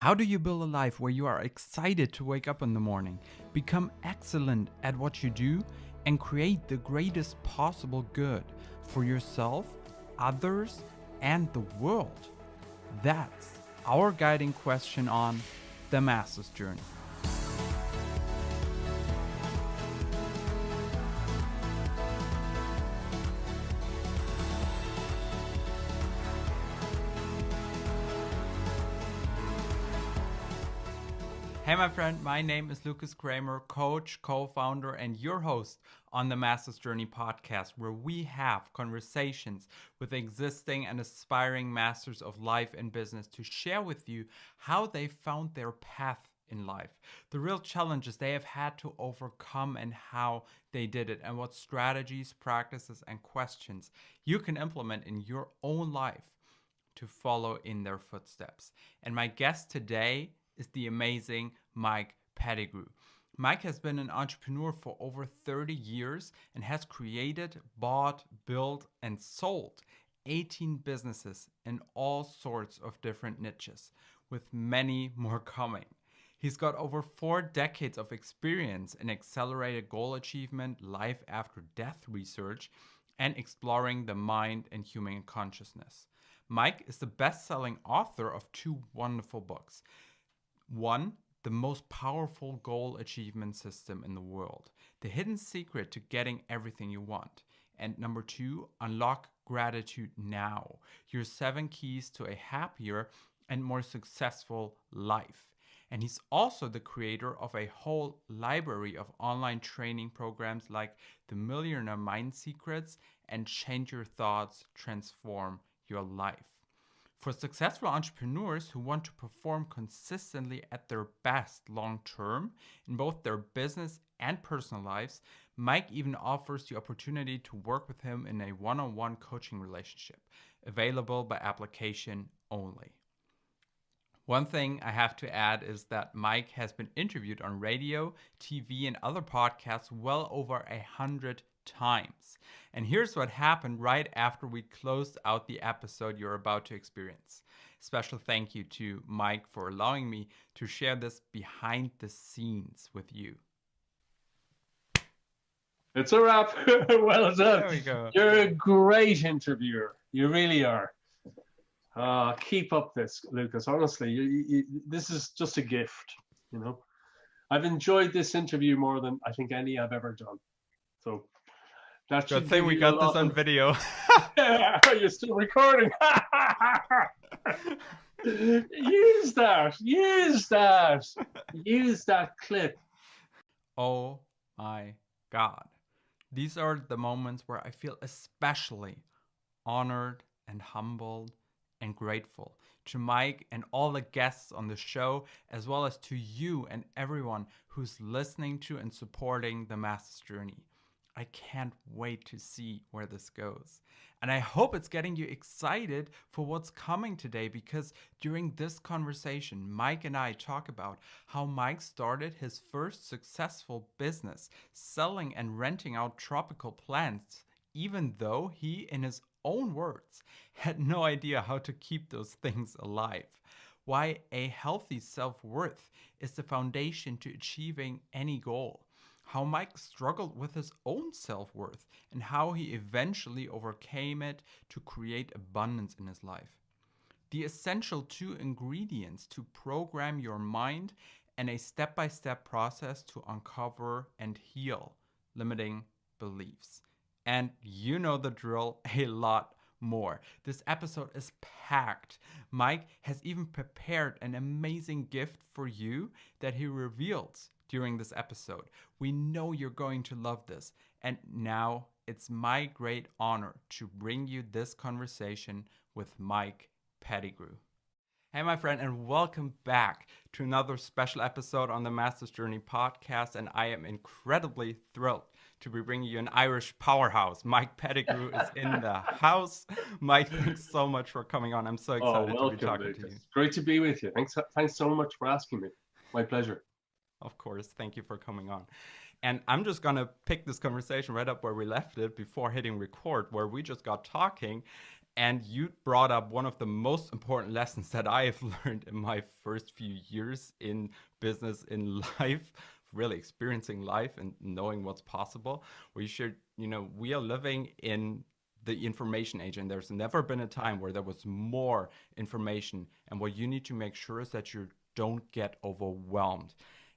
How do you build a life where you are excited to wake up in the morning, become excellent at what you do, and create the greatest possible good for yourself, others, and the world? That's our guiding question on The Master's Journey. Hey, my friend, my name is Lucas Kramer, coach, co-founder, and your host on the Master's Journey podcast, where we have conversations with existing and aspiring masters of life and business to share with you how they found their path in life, the real challenges they have had to overcome and how they did it, and what strategies, practices, and questions you can implement in your own life to follow in their footsteps. And my guest today is the amazing Mike Pettigrew. Mike has been an entrepreneur for over 30 years and has created, bought, built, and sold 18 businesses in all sorts of different niches, with many more coming. He's got over 4 decades of experience in accelerated goal achievement, life after death research, and exploring the mind and human consciousness. Mike is the best-selling author of 2 wonderful books. One, the most powerful goal achievement system in the world, the hidden secret to getting everything you want. And number 2, unlock gratitude now, your 7 keys to a happier and more successful life. And he's also the creator of a whole library of online training programs like the Millionaire Mind Secrets and Change Your Thoughts, Transform Your Life. For successful entrepreneurs who want to perform consistently at their best long term in both their business and personal lives, Mike even offers the opportunity to work with him in a one-on-one coaching relationship, available by application only. One thing I have to add is that Mike has been interviewed on radio, TV, and other podcasts well over 100 times. And here's what happened right after we closed out the episode you're about to experience. Special thank you to Mike for allowing me to share this behind the scenes with you. It's a wrap. Well done. There we go. You're a great interviewer. You really are. Keep up this, Lucas. Honestly, this is just a gift. You know, I've enjoyed this interview more than I think any I've ever done. So that Good should thing give we you got this on video. You're still recording. Use that. Use that. Use that clip. Oh my God. These are the moments where I feel especially honored and humbled and grateful to Mike and all the guests on the show, as well as to you and everyone who's listening to and supporting the Master's Journey. I can't wait to see where this goes. And I hope it's getting you excited for what's coming today, because during this conversation, Mike and I talk about how Mike started his first successful business selling and renting out tropical plants, even though he, in his own words, had no idea how to keep those things alive. Why a healthy self-worth is the foundation to achieving any goal. How Mike struggled with his own self-worth and how he eventually overcame it to create abundance in his life. The essential 2 ingredients to program your mind, and a step-by-step process to uncover and heal limiting beliefs. And you know the drill, a lot more. This episode is packed. Mike has even prepared an amazing gift for you that he reveals during this episode. We know you're going to love this. And now it's my great honor to bring you this conversation with Mike Pettigrew. Hey, my friend, and welcome back to another special episode on the Master's Journey podcast. And I am incredibly thrilled to be bringing you an Irish powerhouse. Mike Pettigrew is in the house. Mike, thanks so much for coming on. I'm so excited to be talking Lucas. to you. Great to be with you. Thanks so much for asking me. My pleasure. Of course. Thank you for coming on. And I'm just going to pick this conversation right up where we left it before hitting record, where we just got talking. And you brought up one of the most important lessons that I have learned in my first few years in business, in life, really experiencing life and knowing what's possible. We should, we are living in the information age, and there's never been a time where there was more information. And what you need to make sure is that you don't get overwhelmed.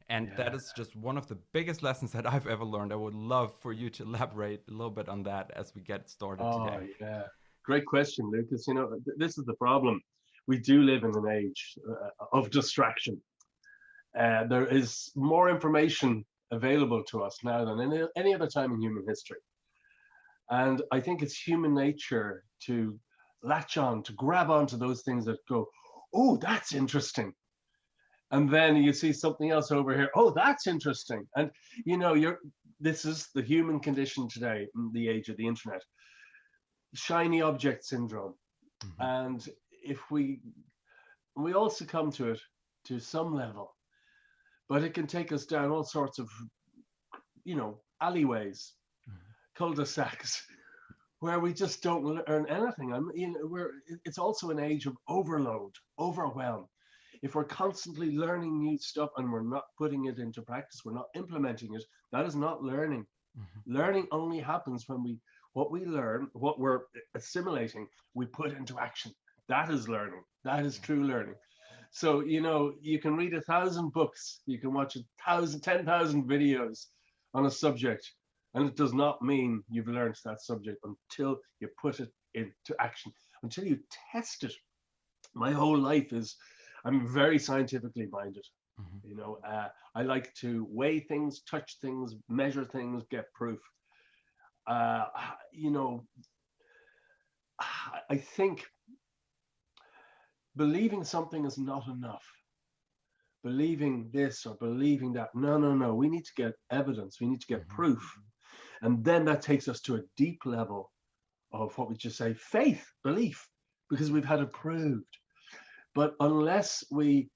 And that Yeah. is just one of the biggest lessons that I've ever learned. I would love for you to elaborate a little bit on that as we get started Oh, today. yeah. Great question, Lucas. This is the problem. We do live in an age of distraction. There is more information available to us now than any other time in human history. And I think it's human nature to latch on, to grab onto those things that go, oh, that's interesting. And then you see something else over here. Oh, that's interesting. And this is the human condition today in the age of the internet. Shiny object syndrome. Mm-hmm. And if we all succumb to it to some level, but it can take us down all sorts of, alleyways, cul-de-sacs, where we just don't learn anything. It's also an age of overload, overwhelm. If we're constantly learning new stuff and we're not putting it into practice, we're not implementing it, that is not learning. Mm-hmm. Learning only happens when what we learn, what we're assimilating, we put into action. That is learning. That is true learning. So, you can read 1,000 books, you can watch 10,000 videos on a subject, and it does not mean you've learned that subject until you put it into action, until you test it. My whole life I'm very scientifically minded. I like to weigh things, touch things, measure things, get proof. Uh, you know, I think believing something is not enough. Believing this or believing that. No, no, no. We need to get evidence. We need to get Mm-hmm. proof. And then that takes us to a deep level of what we just say faith, belief, because we've had it proved. But unless we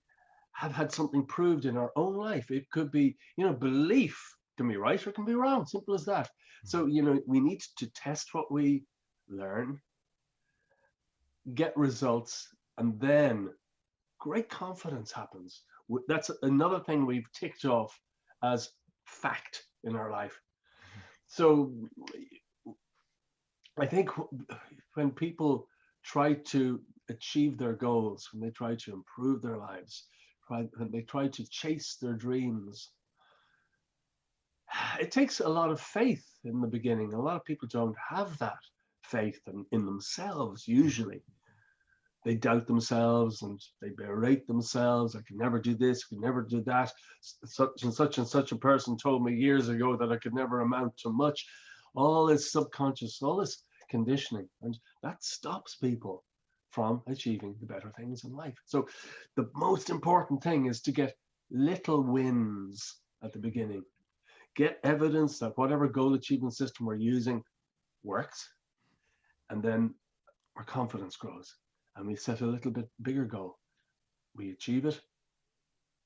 have had something proved in our own life, it could be, belief can be right or it can be wrong. Simple as that. So, we need to test what we learn, get results, and then great confidence happens. That's another thing we've ticked off as fact in our life. So I think when people try to achieve their goals, when they try to improve their lives, when they try to chase their dreams, it takes a lot of faith in the beginning. A lot of people don't have that faith in themselves usually. They doubt themselves and they berate themselves. I can never do this, I can never do that. Such and such a person told me years ago that I could never amount to much. All this subconscious, all this conditioning, and that stops people from achieving the better things in life. So the most important thing is to get little wins at the beginning. Get evidence that whatever goal achievement system we're using works, and then our confidence grows. And we set a little bit bigger goal. We achieve it,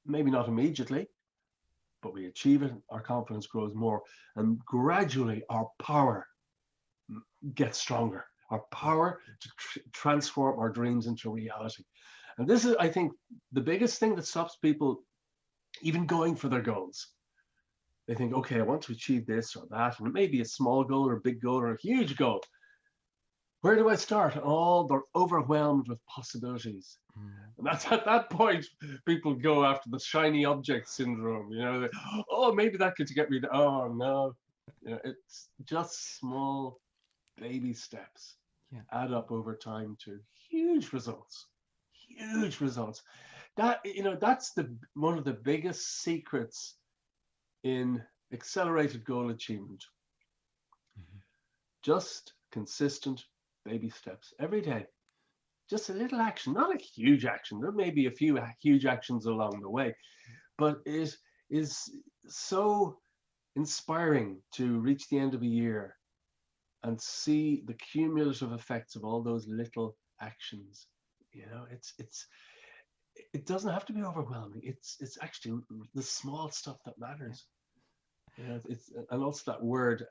maybe not immediately, but we achieve it, our confidence grows more, and gradually our power gets stronger. Our power to transform our dreams into reality. And this is, I think, the biggest thing that stops people even going for their goals. They think, okay, I want to achieve this or that, and it may be a small goal or a big goal or a huge goal. Where do I start? Oh, they're overwhelmed with possibilities. And that's at that point people go after the shiny object syndrome. Oh, maybe that could get me. Oh no, it's just small baby steps Yeah. add up over time to huge results. Huge results. That's the one of the biggest secrets in accelerated goal achievement. Mm-hmm. Just consistent baby steps every day. Just a little action, not a huge action. There may be a few huge actions along the way, but it is so inspiring to reach the end of a year and see the cumulative effects of all those little actions. It doesn't have to be overwhelming. It's actually the small stuff that matters. It's and also that word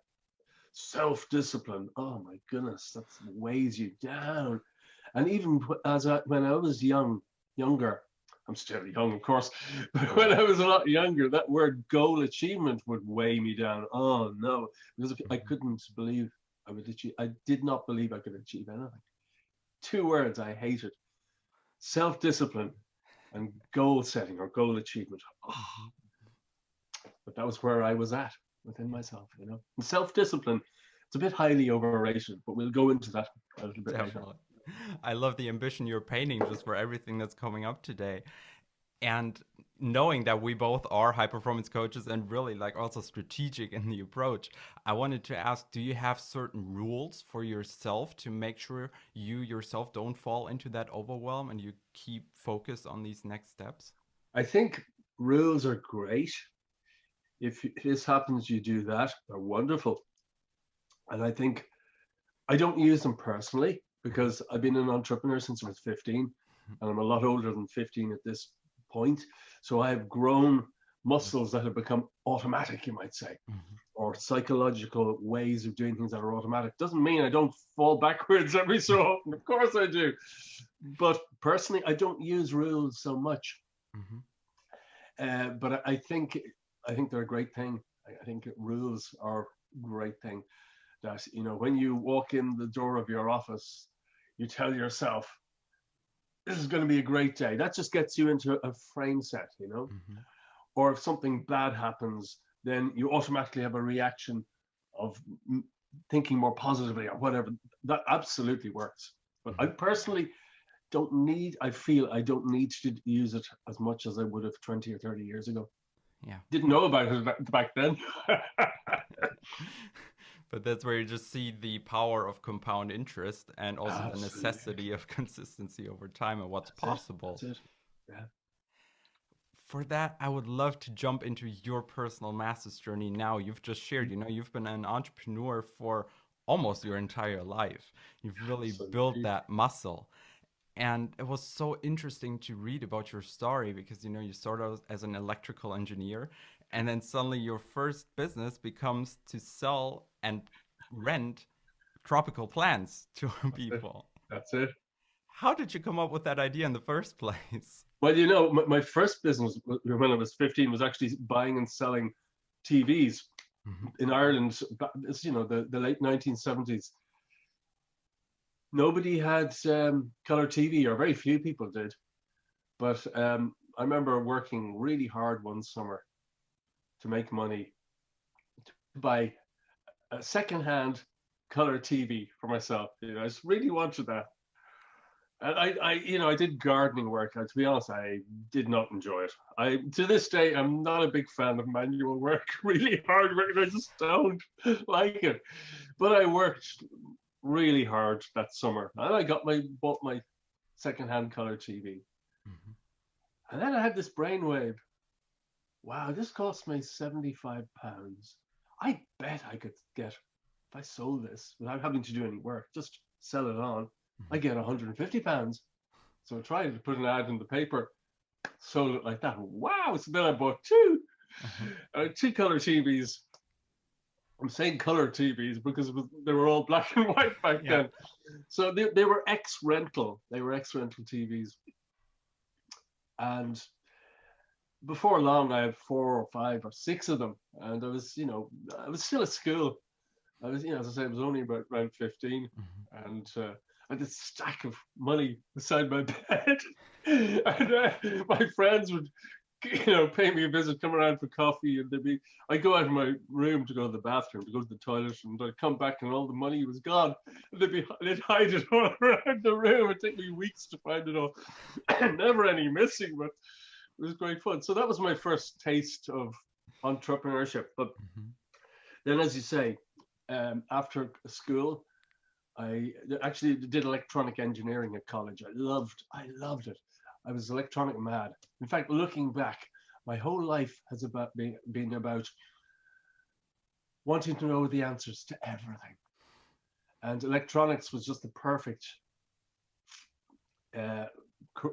Self-discipline. Oh my goodness, that weighs you down. And even when I was younger, I'm still young, of course, but when Right. I was a lot younger, that word goal achievement would weigh me down. Oh no, because I Mhm. couldn't believe I would achieve. I did not believe I could achieve anything. Two words I hated: self-discipline and goal setting or goal achievement. Oh, Mhm. but that was where I was at within myself, you know. And self-discipline, it's a bit highly overrated, but we'll go into that a little bit later. Definitely. I love the ambition you're painting just for everything that's coming up today. And knowing that we both are high performance coaches and really like also strategic in the approach, I wanted to ask, do you have certain rules for yourself to make sure you yourself don't fall into that overwhelm and you keep focused on these next steps? I think rules are great. If this happens, you do that. They're wonderful. And I think I don't use them personally because I've been an entrepreneur since I was 15 and I'm a lot older than 15 at this point. So I have grown muscles that have become automatic, you might say, Mhm. or psychological ways of doing things that are automatic. Doesn't mean I don't fall backwards every so often. Of course I do. But personally, I don't use rules so much. Mhm. But I think they're a great thing. I think rules are a great thing. That when you walk in the door of your office, you tell yourself, "This is going to be a great day." That just gets you into a frame set, you know. Mhm. Or if something bad happens, then you automatically have a reaction of thinking more positively or whatever. That absolutely works. But I Mhm. personally don't need. I feel I don't need to use it as much as I would have 20 or 30 years ago. Yeah. Didn't know about it back then. But that's where you just see the power of compound interest and also the Absolutely. necessity of consistency over time and what's That's it. possible. That's it. Yeah. For that, I would love to jump into your personal master's journey now. You've just shared, you've been an entrepreneur for almost your entire life. You've really built Absolutely. that muscle. And it was so interesting to read about your story because, you started out as an electrical engineer, and then suddenly your first business becomes to sell and rent tropical plants to That's it. people. That's it. How did you come up with that idea in the first place? Well, my first business when I was 15 was actually buying and selling TVs Mhm. in Ireland. It's, the late 1970s. Nobody had color TV, or very few people did. But I remember working really hard one summer to make money to buy a secondhand color TV for myself. I just really wanted that. And I did gardening work. And to be honest, I did not enjoy it. To this day, I'm not a big fan of manual work, really hard work. I just don't like it. But I worked really hard that summer, and I bought my secondhand color TV. Mhm. And then I had this brainwave. Wow, this cost me £75. I bet I could get, if I sold this without having to do any work, just sell it on, I Mhm. get £150. So I tried to put an ad in the paper, sold it like that. Wow! So then I bought Uh-huh. two color TVs. I'm saying color TVs because they were all black and white back Yeah. then. So they were ex rental. They were ex rental TVs. And before long, I had 4 or 5 or 6 of them. And I was still at school. I was, as I said, I was only about around 15. Mhm. And I had this stack of money beside my bed. And my friends would pay me a visit, come around for coffee, and I'd go out of my room to go to the bathroom, to go to the toilet, and I'd come back and all the money was gone. And they'd hide it all around the room. It'd take me weeks to find it all. Never any missing, but it was great fun. So that was my first taste of entrepreneurship. But Mhm. then, as you say, after school, I actually did electronic engineering at college. I loved it. I was electronic mad. In fact, looking back, my whole life has been about wanting to know the answers to everything. And electronics was just the perfect, uh,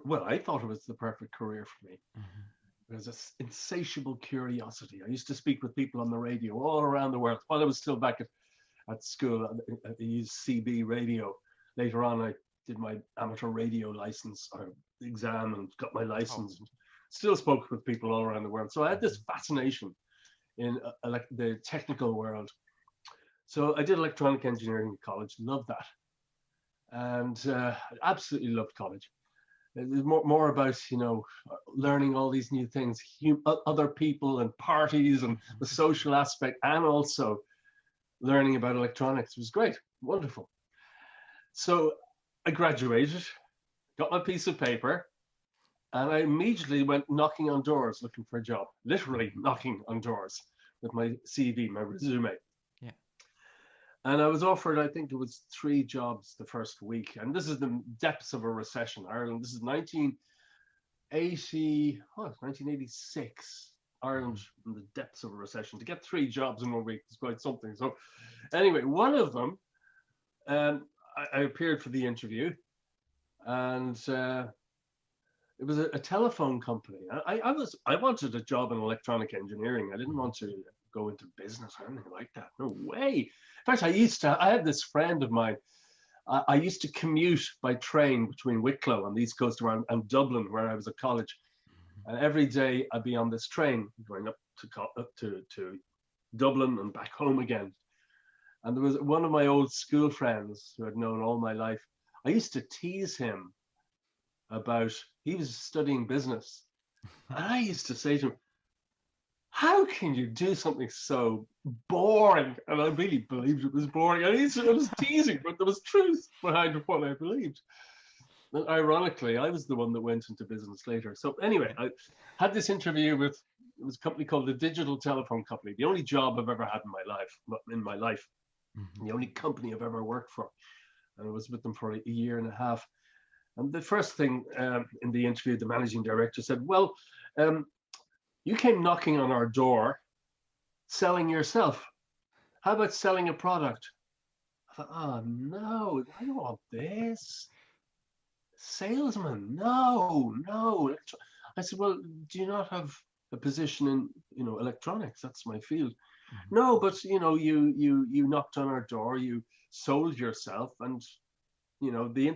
well, I thought it was the perfect career for me. Mhm. There's this insatiable curiosity. I used to speak with people on the radio all around the world while I was still back at school. I used CB radio. Later on, I did my amateur radio license or exam and got my Oh. license. And still spoke with people all around the world. So I had this Mhm. fascination in the technical world. So I did electronic engineering in college, loved that, and absolutely loved college. It was more about learning all these new things, other people and parties and the Mhm. social aspect, and also learning about electronics. It was great, wonderful. So I graduated, got my piece of paper, and I immediately went knocking on doors looking for a job, literally Mhm. knocking on doors with my CV, my resume. Yeah. And I was offered, I think it was 3 jobs the first week. And this is the depths of a recession. Ireland, this is 1980, oh, 1986. Ireland Mhm. in the depths of a recession. To get 3 jobs in 1 week is quite something. So, anyway, one of them, I appeared for the interview, and it was a telephone company. I wanted a job in electronic engineering. I didn't Mhm. want to go into business or anything like that. No way. In fact, I had this friend of mine. I used to commute by train between Wicklow on the east coast and Dublin, where I was at college. And every day I'd be on this train going up to Dublin and back home again. And there was one of my old school friends who I'd known all my life. I used to tease him about, he was studying business. And I used to say to him, how can you do something so boring? And I really believed it was boring. I was teasing, but there was truth behind what I believed. And ironically, I was the one that went into business later. So anyway, I had this interview with, it was a company called the Digital Telephone Company. The only job I've ever had in my life, Mhm. the only company I've ever worked for. And I was with them for a year and a half. And the first thing in the interview, the managing director said, "Well, um, you came knocking on our door selling yourself. How about selling a product?" I thought, oh no, I don't want this. Salesman, no, no. I said, well, do you not have a position in, electronics? That's my field. Mhm. No, but you knocked on our door, you sold yourself, and the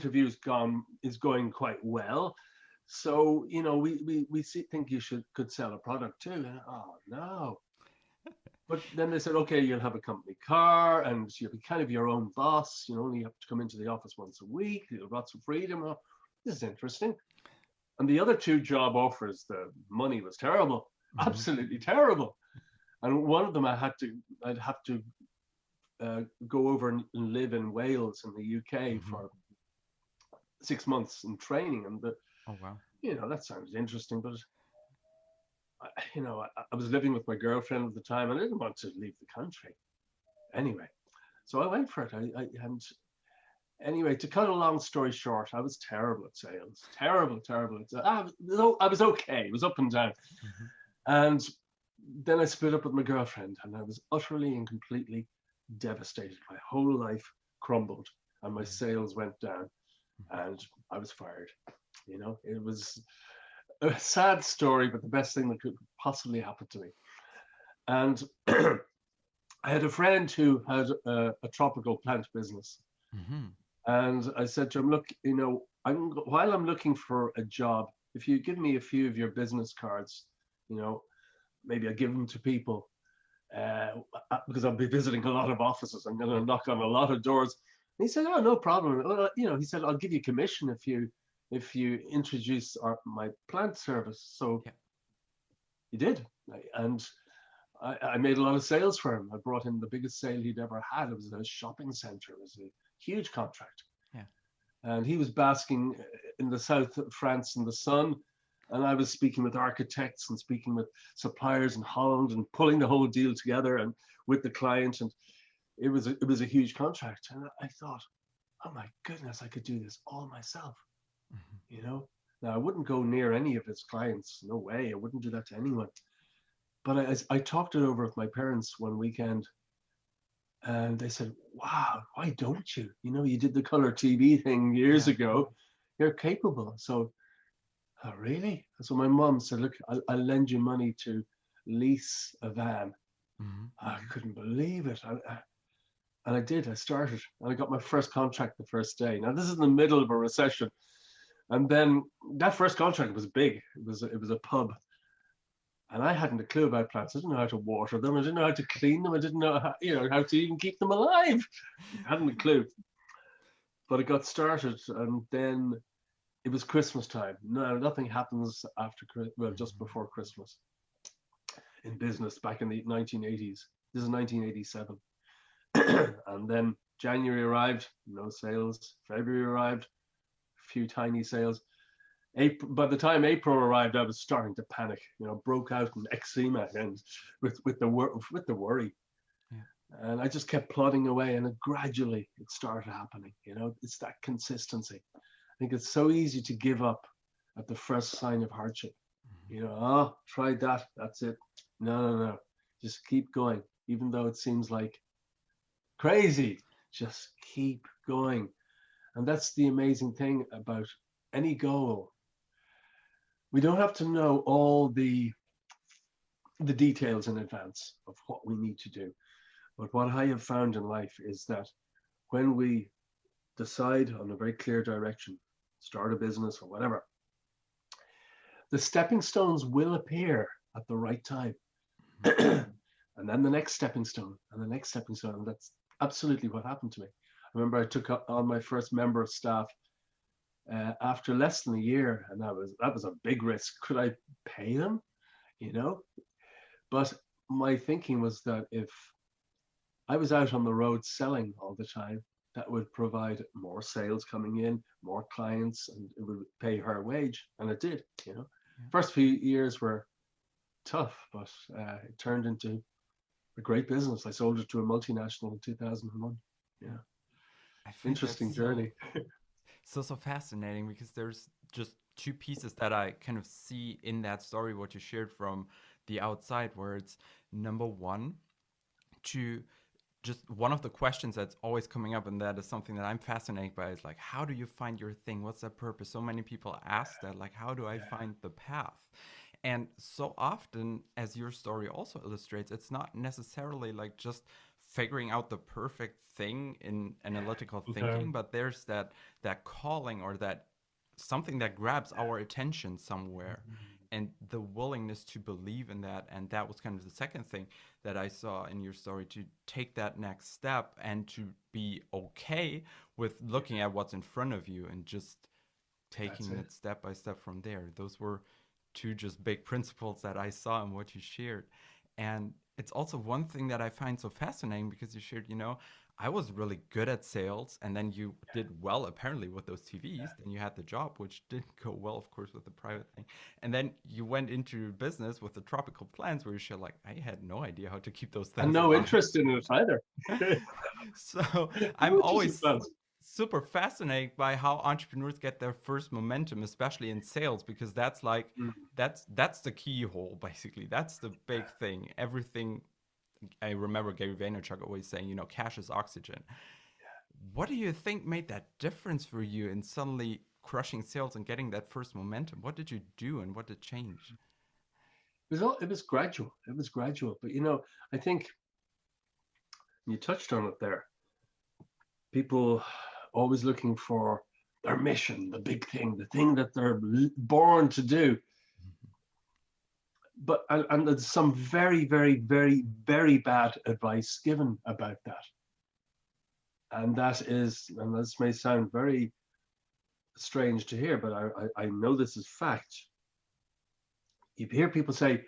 is going quite well. So we think you could sell a product too. And, oh no. But then they said, okay, you'll have a company car and you'll be kind of your own boss. You only have to come into the office once a week. You'll have lots of freedom. Oh, this is interesting. And the other 2 job offers, the money was terrible, Mhm. absolutely terrible. And one of them I'd have to go over and live in Wales in the UK Mhm. for 6 months in training. And Oh wow. that sounds interesting, but I was living with my girlfriend at the time and I didn't want to leave the country anyway. So I went for it. And anyway, to cut a long story short, I was terrible at sales. Terrible, terrible. I was okay. It was up and down. Mhm. And then I split up with my girlfriend, and I was utterly and completely devastated. My whole life crumbled, and my Mhm. sales went down, Mhm. and I was fired. It was a sad story, but the best thing that could possibly happen to me. And I had a friend who had a tropical plant business. Mhm. And I said to him, look, while I'm looking for a job, if you give me a few of your business cards, you know, maybe I give them to people uh, because I'll be visiting a lot of offices. I'm going Yeah. to knock on a lot of doors. And he said, oh, no problem. Well, he said, I'll give you commission if you introduce my plant service. So Yeah. he did. And I made a lot of sales for him. I brought in the biggest sale he'd ever had. It was a shopping center. It was a huge contract. Yeah. And he was basking in the south of France in the sun. And I was speaking with architects and speaking with suppliers in Holland and pulling the whole deal together and with the client. And it was a huge contract. And I thought, oh my goodness, I could do this all myself. Mhm. You know, now I wouldn't go near any of his clients. No way. I wouldn't do that to anyone. But I talked it over with my parents one weekend, and they said, wow, why don't you? You did the color TV thing years Yeah. ago. You're capable. So, oh, really? So my mom said, look, I'll lend you money to lease a van. Mhm. I couldn't believe it. And I did. I started, and I got my first contract the first day. Now this is in the middle of a recession, and then that first contract was big. It was a pub, and I hadn't a clue about plants. I didn't know how to water them. I didn't know how to clean them. I didn't know how, how to even keep them alive. I hadn't a clue. But it got started, and then it was Christmas time. No, nothing happens after, well, just before Christmas in business back in the 1980s. This is 1987. And then January arrived, no sales. February arrived, a few tiny sales. April, by the time April arrived, I was starting to panic. Broke out in eczema and with the worry. Yeah. And I just kept plodding away, and gradually it started happening. It's that consistency. I think it's so easy to give up at the first sign of hardship. Tried that. That's it. No. Just keep going, even though it seems like crazy. Just keep going. And that's the amazing thing about any goal. We don't have to know all the details in advance of what we need to do. But what I have found in life is that when we decide on a very clear direction, start a business or whatever, the stepping stones will appear at the right time. And then the next stepping stone and the next stepping stone. And that's absolutely what happened to me. I remember I took on my first member of staff after less than a year, and that was a big risk. Could I pay them? But my thinking was that if I was out on the road selling all the time, that would provide more sales coming in, more clients, and it would pay her wage. And it did. Yeah. First few years were tough, but it turned into a great business. I sold it to a multinational in 2001. Yeah. I think Interesting that's journey. so fascinating, because there's just two pieces that I kind of see in that story, what you shared from the outside, where it's number one, to just one of the questions that's always coming up, and that is something that I'm fascinated by, is like, how do you find your thing? What's the purpose? So many people ask that, like, how do I find the path? And so often, as your story also illustrates, it's not necessarily like just figuring out the perfect thing in analytical thinking, but there's that calling, or that something that grabs our attention somewhere, and the willingness to believe in that. And that was kind of the second thing that I saw in your story, to take that next step and to be okay with looking at what's in front of you and just taking it step by step from there. Those were two just big principles that I saw in what you shared. And it's also one thing that I find so fascinating, because you shared, I was really good at sales, and then you did well apparently with those TVs. Then you had the job, which didn't go well, of course, with the private thing. And then you went into business with the tropical plants, where you shared, like, I had no idea how to keep those things And no alive. interest in it either. So I'm No interest in always plants. super fascinated by how entrepreneurs get their first momentum, especially in sales, because that's like that's the keyhole, basically. That's the big thing. Everything. I remember Gary Vaynerchuk always saying, cash is oxygen. What do you think made that difference for you in suddenly crushing sales and getting that first momentum? What did you do, and what did change? It was gradual. It was gradual. But I think you touched on it there. People always looking for their mission, the big thing, the thing that they're born to do. But and there's some very, very, very, very bad advice given about that. And this may sound very strange to hear, but I know this is fact. You hear people say,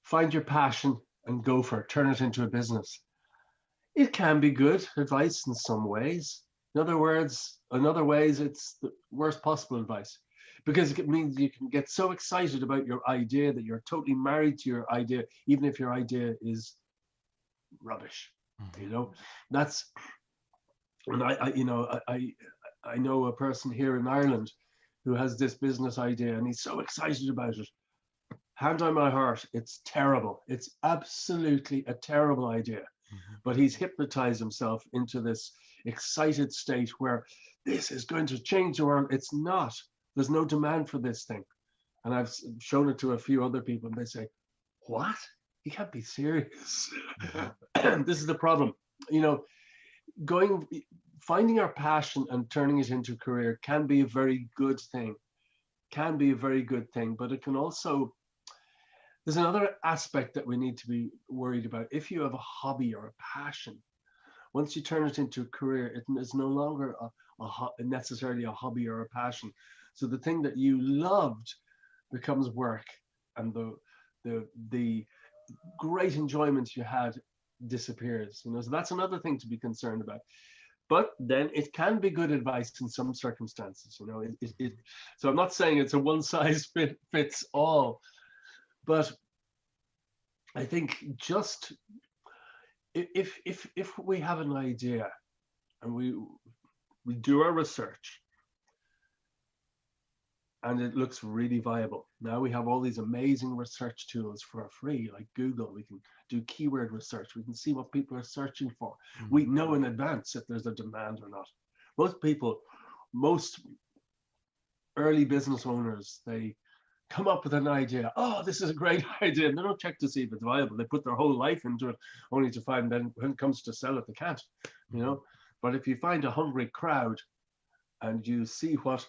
find your passion and go for it, turn it into a business. It can be good advice in some ways. In other ways, it's the worst possible advice, because it means you can get so excited about your idea that you're totally married to your idea, even if your idea is rubbish. That's, and I know a person here in Ireland who has this business idea, and he's so excited about it. Hand on my heart, it's terrible. It's absolutely a terrible idea. But he's hypnotized himself into this excited state where this is going to change the world. It's not. There's no demand for this thing. And I've shown it to a few other people, and they say, what? You can't be serious. This is the problem. going, finding our passion and turning it into a career can be a very good thing, can be a very good thing, but it can also, there's another aspect that we need to be worried about. If you have a hobby or a passion, once you turn it into a career, it is no longer necessarily a hobby or a passion. So the thing that you loved becomes work, and the great enjoyment you had disappears. You know, so that's another thing to be concerned about. But then it can be good advice in some circumstances. You know, so I'm not saying it's a one size fits all, but I think just if we have an idea and we do our research and it looks really viable. Now we have all these amazing research tools for free, like Google. We can do keyword research. We can see what people are searching for. Mm-hmm. We know in advance if there's a demand or not. Most early business owners, they come up with an idea. Oh, this is a great idea. And they don't check to see if it's viable. They put their whole life into it, only to find then when it comes to sell it, they can't, you know. But if you find a hungry crowd and you see what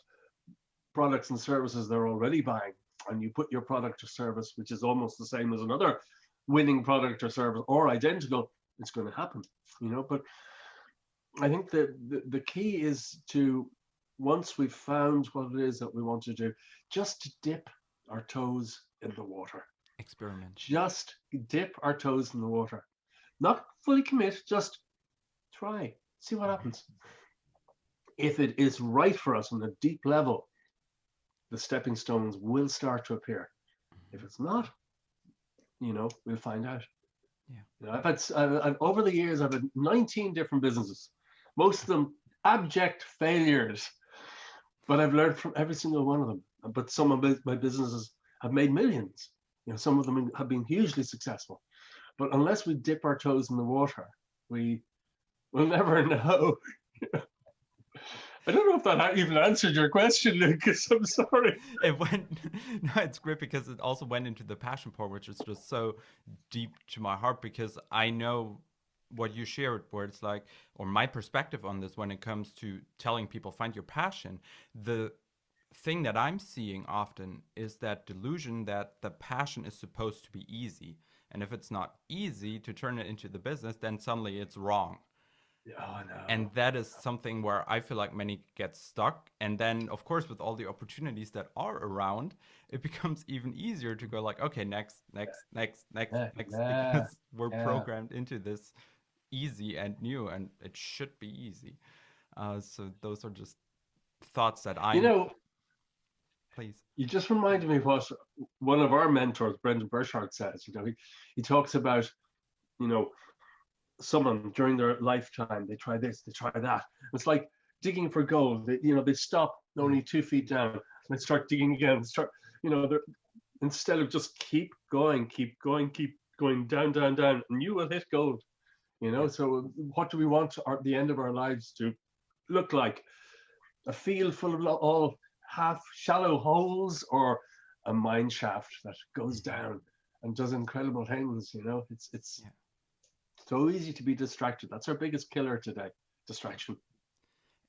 products and services they're already buying, and you put your product or service, which is almost the same as another winning product or service or identical, it's going to happen, you know. But I think the key is to, once we've found what it is that we want to do, just to dip our toes in the water. Experiment. Just dip our toes in the water. Not fully commit, just try, see what happens. If it is right for us on a deep level, the stepping stones will start to appear. If it's not, you know, we'll find out. Yeah. You know, I've over the years, I've had 19 different businesses, most of them abject failures, but I've learned from every single one of them. But some of my businesses have made millions. You know, some of them have been hugely successful. But unless we dip our toes in the water, we will never know. I don't know if that even answered your question, Lucas. I'm sorry. It went. No, it's great because it also went into the passion part, which is just so deep to my heart, because I know what you shared, where it's like, or my perspective on this when it comes to telling people find your passion. The thing that I'm seeing often is that delusion that the passion is supposed to be easy. And if it's not easy to turn it into the business, then suddenly it's wrong. Oh, no. And that is something where I feel like many get stuck. And then, of course, with all the opportunities that are around, it becomes even easier to go like, okay, next, because we're programmed into this easy and new, and it should be easy. So those are just thoughts that I, you know, please. You just reminded me what one of our mentors, Brendan Burchard, says. You know, he talks about, you know, someone during their lifetime, they try this, they try that. It's like digging for gold. They, you know, they stop only 2 feet down and they start digging again. Start, you know, they're, instead of just keep going down, down, down, and you will hit gold. You know, so what do we want the end of our lives to look like? A field full of all half shallow holes, or a mine shaft that goes down and does incredible things? You know, it's so easy to be distracted. That's our biggest killer today, distraction.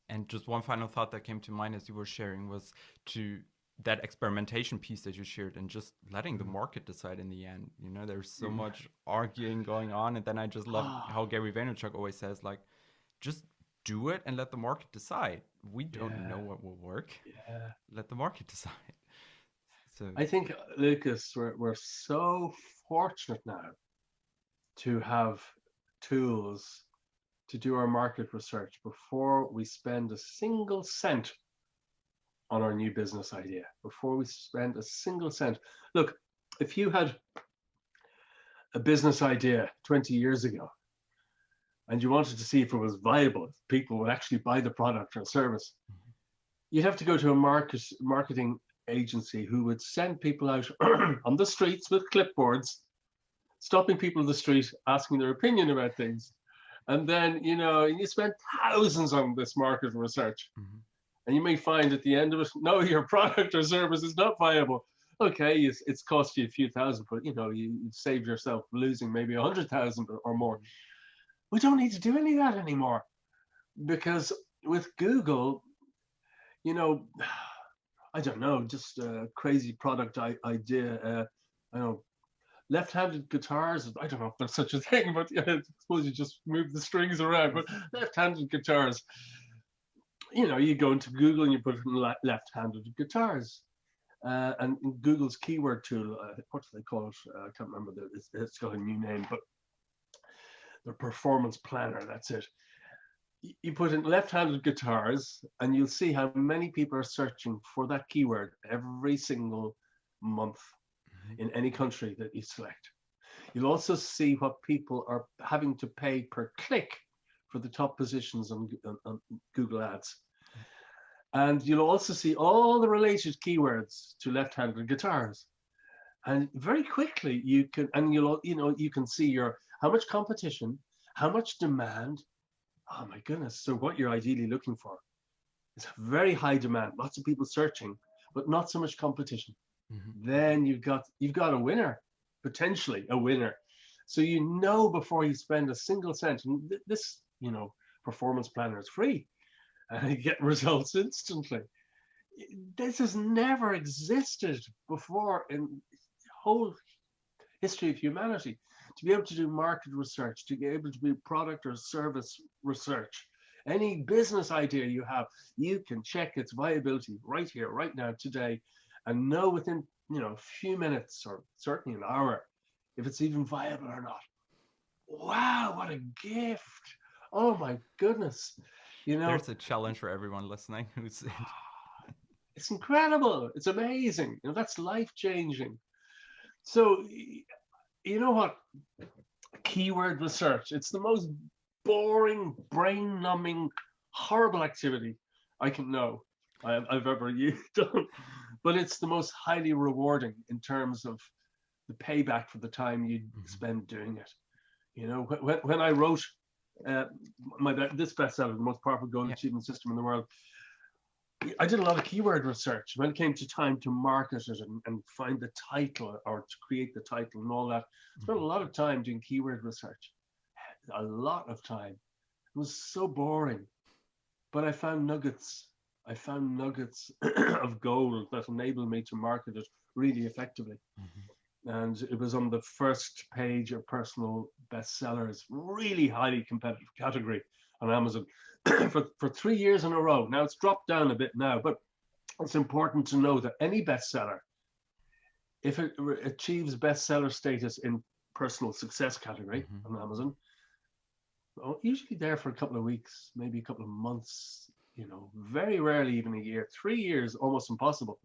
And just one final thought that came to mind as you were sharing was to that experimentation piece that you shared, and just letting the market decide in the end. You know, there's so much arguing going on, and then I just love how Gary Vaynerchuk always says, like, just do it and let the market decide. We don't know what will work. Let the market decide. So I think, Lucas, we're so fortunate now to have tools to do our market research before we spend a single cent on our new business idea, before we spend a single cent. Look, if you had a business idea 20 years ago and you wanted to see if it was viable, if people would actually buy the product or service, you'd have to go to a marketing agency who would send people out on the streets with clipboards, stopping people in the street, asking their opinion about things. And then, you know, you spend thousands on this market research. And you may find at the end of it, no, your product or service is not viable. Okay, it's cost you a few thousand, but you know, you saved yourself losing maybe 100,000 or more. We don't need to do any of that anymore. because with Google, you know, I don't know, just a crazy product idea. I don't know, left-handed guitars. I don't know if there's such a thing, but yeah, I suppose you just move the strings around. But left-handed guitars, you go into Google and you put in left-handed guitars, and Google's keyword tool, what do they call it? I can't remember. It's got a new name, but the performance planner. That's it. You put in left-handed guitars, and you'll see how many people are searching for that keyword every single month Mhm. in any country that you select. You'll also see what people are having to pay per click for the top positions on Google Ads. Yeah. And you'll also see all the related keywords to left-handed guitars. And very quickly you can see your how much competition, how much demand. Oh my goodness. So what you're ideally looking for is very high demand, lots of people searching, but not so much competition. Mhm. Then you've got a winner, potentially a winner. So before you spend a single cent, and this performance planner is free, and you get results instantly. This has never existed before in the whole history of humanity. To be able to do market research, to be able to do product or service research, any business idea you have, you can check its viability right here, right now, today, and know within a few minutes or certainly an hour if it's even viable or not. Wow, what a gift! Oh my goodness, you know There's a challenge for everyone listening who's it's incredible. It's amazing. That's life changing. So you know what? Keyword research. It's the most boring, brain numbing, horrible activity I can know I've ever done. But it's the most highly rewarding in terms of the payback for the time you Mhm. spend doing it. When I wrote uh, this bestseller, The Most Powerful Goal Yeah. Achievement System in the World, I did a lot of keyword research when it came to time to market it and find the title or to create the title and all that. I spent a Mhm. lot of time doing keyword research, a lot of time. It was so boring, but I found nuggets. I found nuggets of gold that enabled me to market it really effectively. Mhm. And it was on the first page of personal bestsellers, really highly competitive category on Amazon for 3 years in a row. Now it's dropped down a bit now, but it's important to know that any bestseller, if it achieves bestseller status in personal success category Mhm. on Amazon, usually there for a couple of weeks, maybe a couple of months, very rarely even a year. 3 years, almost impossible.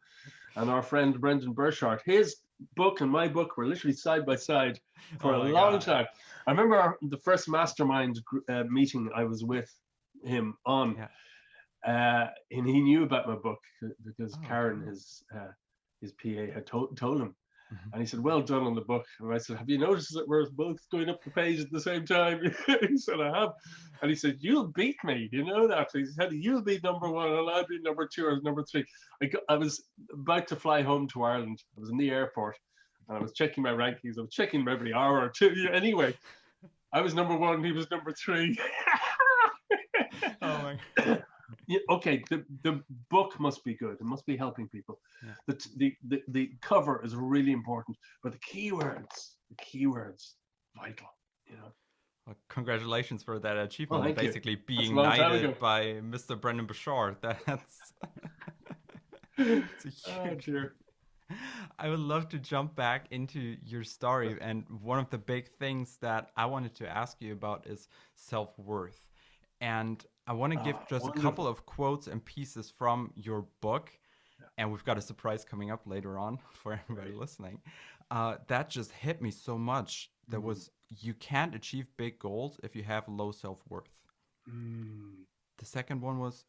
And our friend Brendan Burchard, his book and my book were literally side by side for Oh a my long God. time. I remember the first mastermind meeting I was with him on, Yeah. and he knew about my book because Oh, Karen, cool. his PA, had told him. Mhm. And he said, "Well done on the book." And I said, "Have you noticed that we're both going up the page at the same time?" He said, "I have." And he said, "You'll beat me. You know that." He said, "You'll be number one, and I'll be number two or number three." I was about to fly home to Ireland. I was in the airport, and I was checking my rankings. I was checking them every hour or two. Anyway, I was number one. He was number three. Oh my. Yeah, okay, the book must be good. It must be helping people. Yeah. The cover is really important, but the keywords, vital. You know. Well, congratulations for that Oh, achievement and thank you. basically That's a being long time ago. knighted by Mr. Brendan Bouchard. That's it's a Oh huge. dear. I would love to jump back into your story. And one of the big things that I wanted to ask you about is self worth. And I want to Oh, give just a couple wonderful. of quotes and pieces from your book. And we've got a surprise coming up later on for everybody Right. listening. That just hit me so much. That Mm, was, you can't achieve big goals if you have low self worth. mm, The second one was,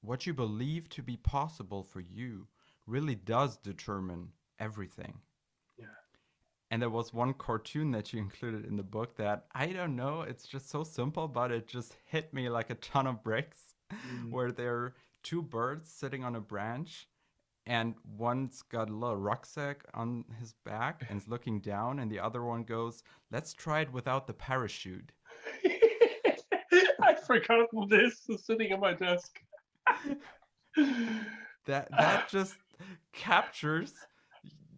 what you believe to be possible for you really does determine everything. yeah. And there was one cartoon that you included in the book that I don't know, it's just so simple, but it just hit me like a ton of bricks, Mm. where there are two birds sitting on a branch, and one's got a little rucksack on his back and is looking down, and the other one goes, let's try it without the parachute. forgotten this. It's sitting on my desk. That just captures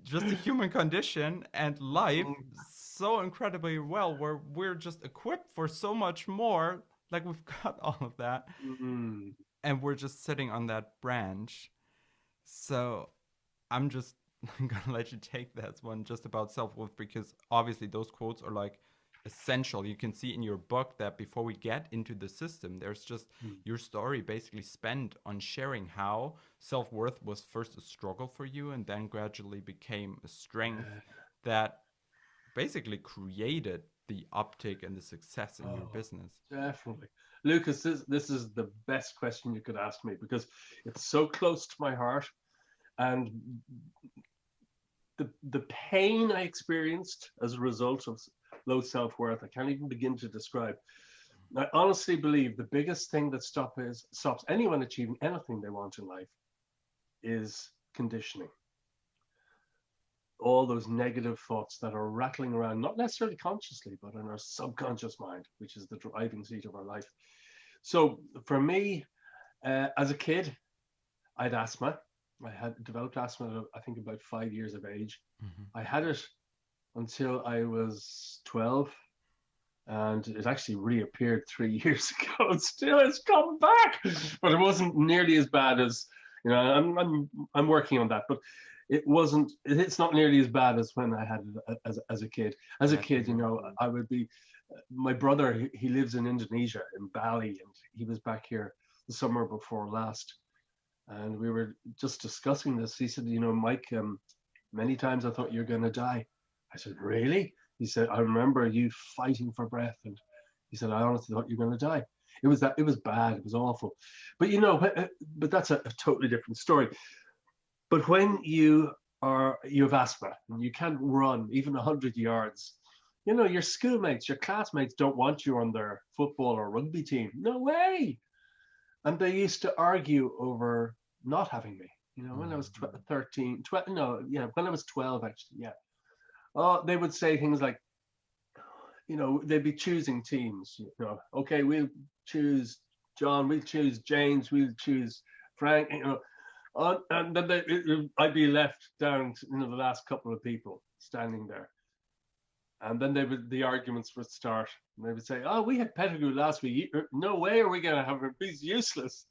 just the human condition and life so incredibly well, where we're just equipped for so much more. Like we've got all of that, Mm. and we're just sitting on that branch. So I'm just gonna let you take that one just about self worth, because obviously those quotes are like essential. You can see in your book that before we get into the system, there's just your story basically spent on sharing how self worth was first a struggle for you and then gradually became a strength that basically created the uptick and the success in your Oh, business. definitely. Lucas, this is the best question you could ask me because it's so close to my heart. And the pain I experienced as a result of low self-worth, I can't even begin to describe. I honestly believe the biggest thing that stops anyone achieving anything they want in life is conditioning. All those negative thoughts that are rattling around, not necessarily consciously, but in our subconscious mind, which is the driving seat of our life. So for me, as a kid, I had asthma. I had developed asthma, I think, about 5 years of age. Mm-hmm. I had it until I was 12, and it actually reappeared 3 years ago. It's come back, but it wasn't nearly as bad as, I'm working on that, but it wasn't. It's not nearly as bad as when I had it as a kid. As a Glad to kid, hear. I would be. My brother, he lives in Indonesia, in Bali, and he was back here the summer before last, and we were just discussing this. He said, Mike, many times I thought you're going to die. I said, really? He said, I remember you fighting for breath. And he said, I honestly thought you were going to die. It was bad. It was awful. But, but that's a totally different story. But when you have asthma and you can't run even 100 yards, your schoolmates, your classmates don't want you on their football or rugby team. No way. And they used to argue over not having me. When I was 13, 12, no, yeah, when I was 12, actually, yeah. Oh, they would say things like, they'd be choosing teams. Okay, we'll choose John, we'll choose James, we'll choose Frank. And then I'd be left down to, the last couple of people standing there. And then the arguments would start. And they would say, "Oh, we had Pettigrew last week. No way are we going to have him. He's useless."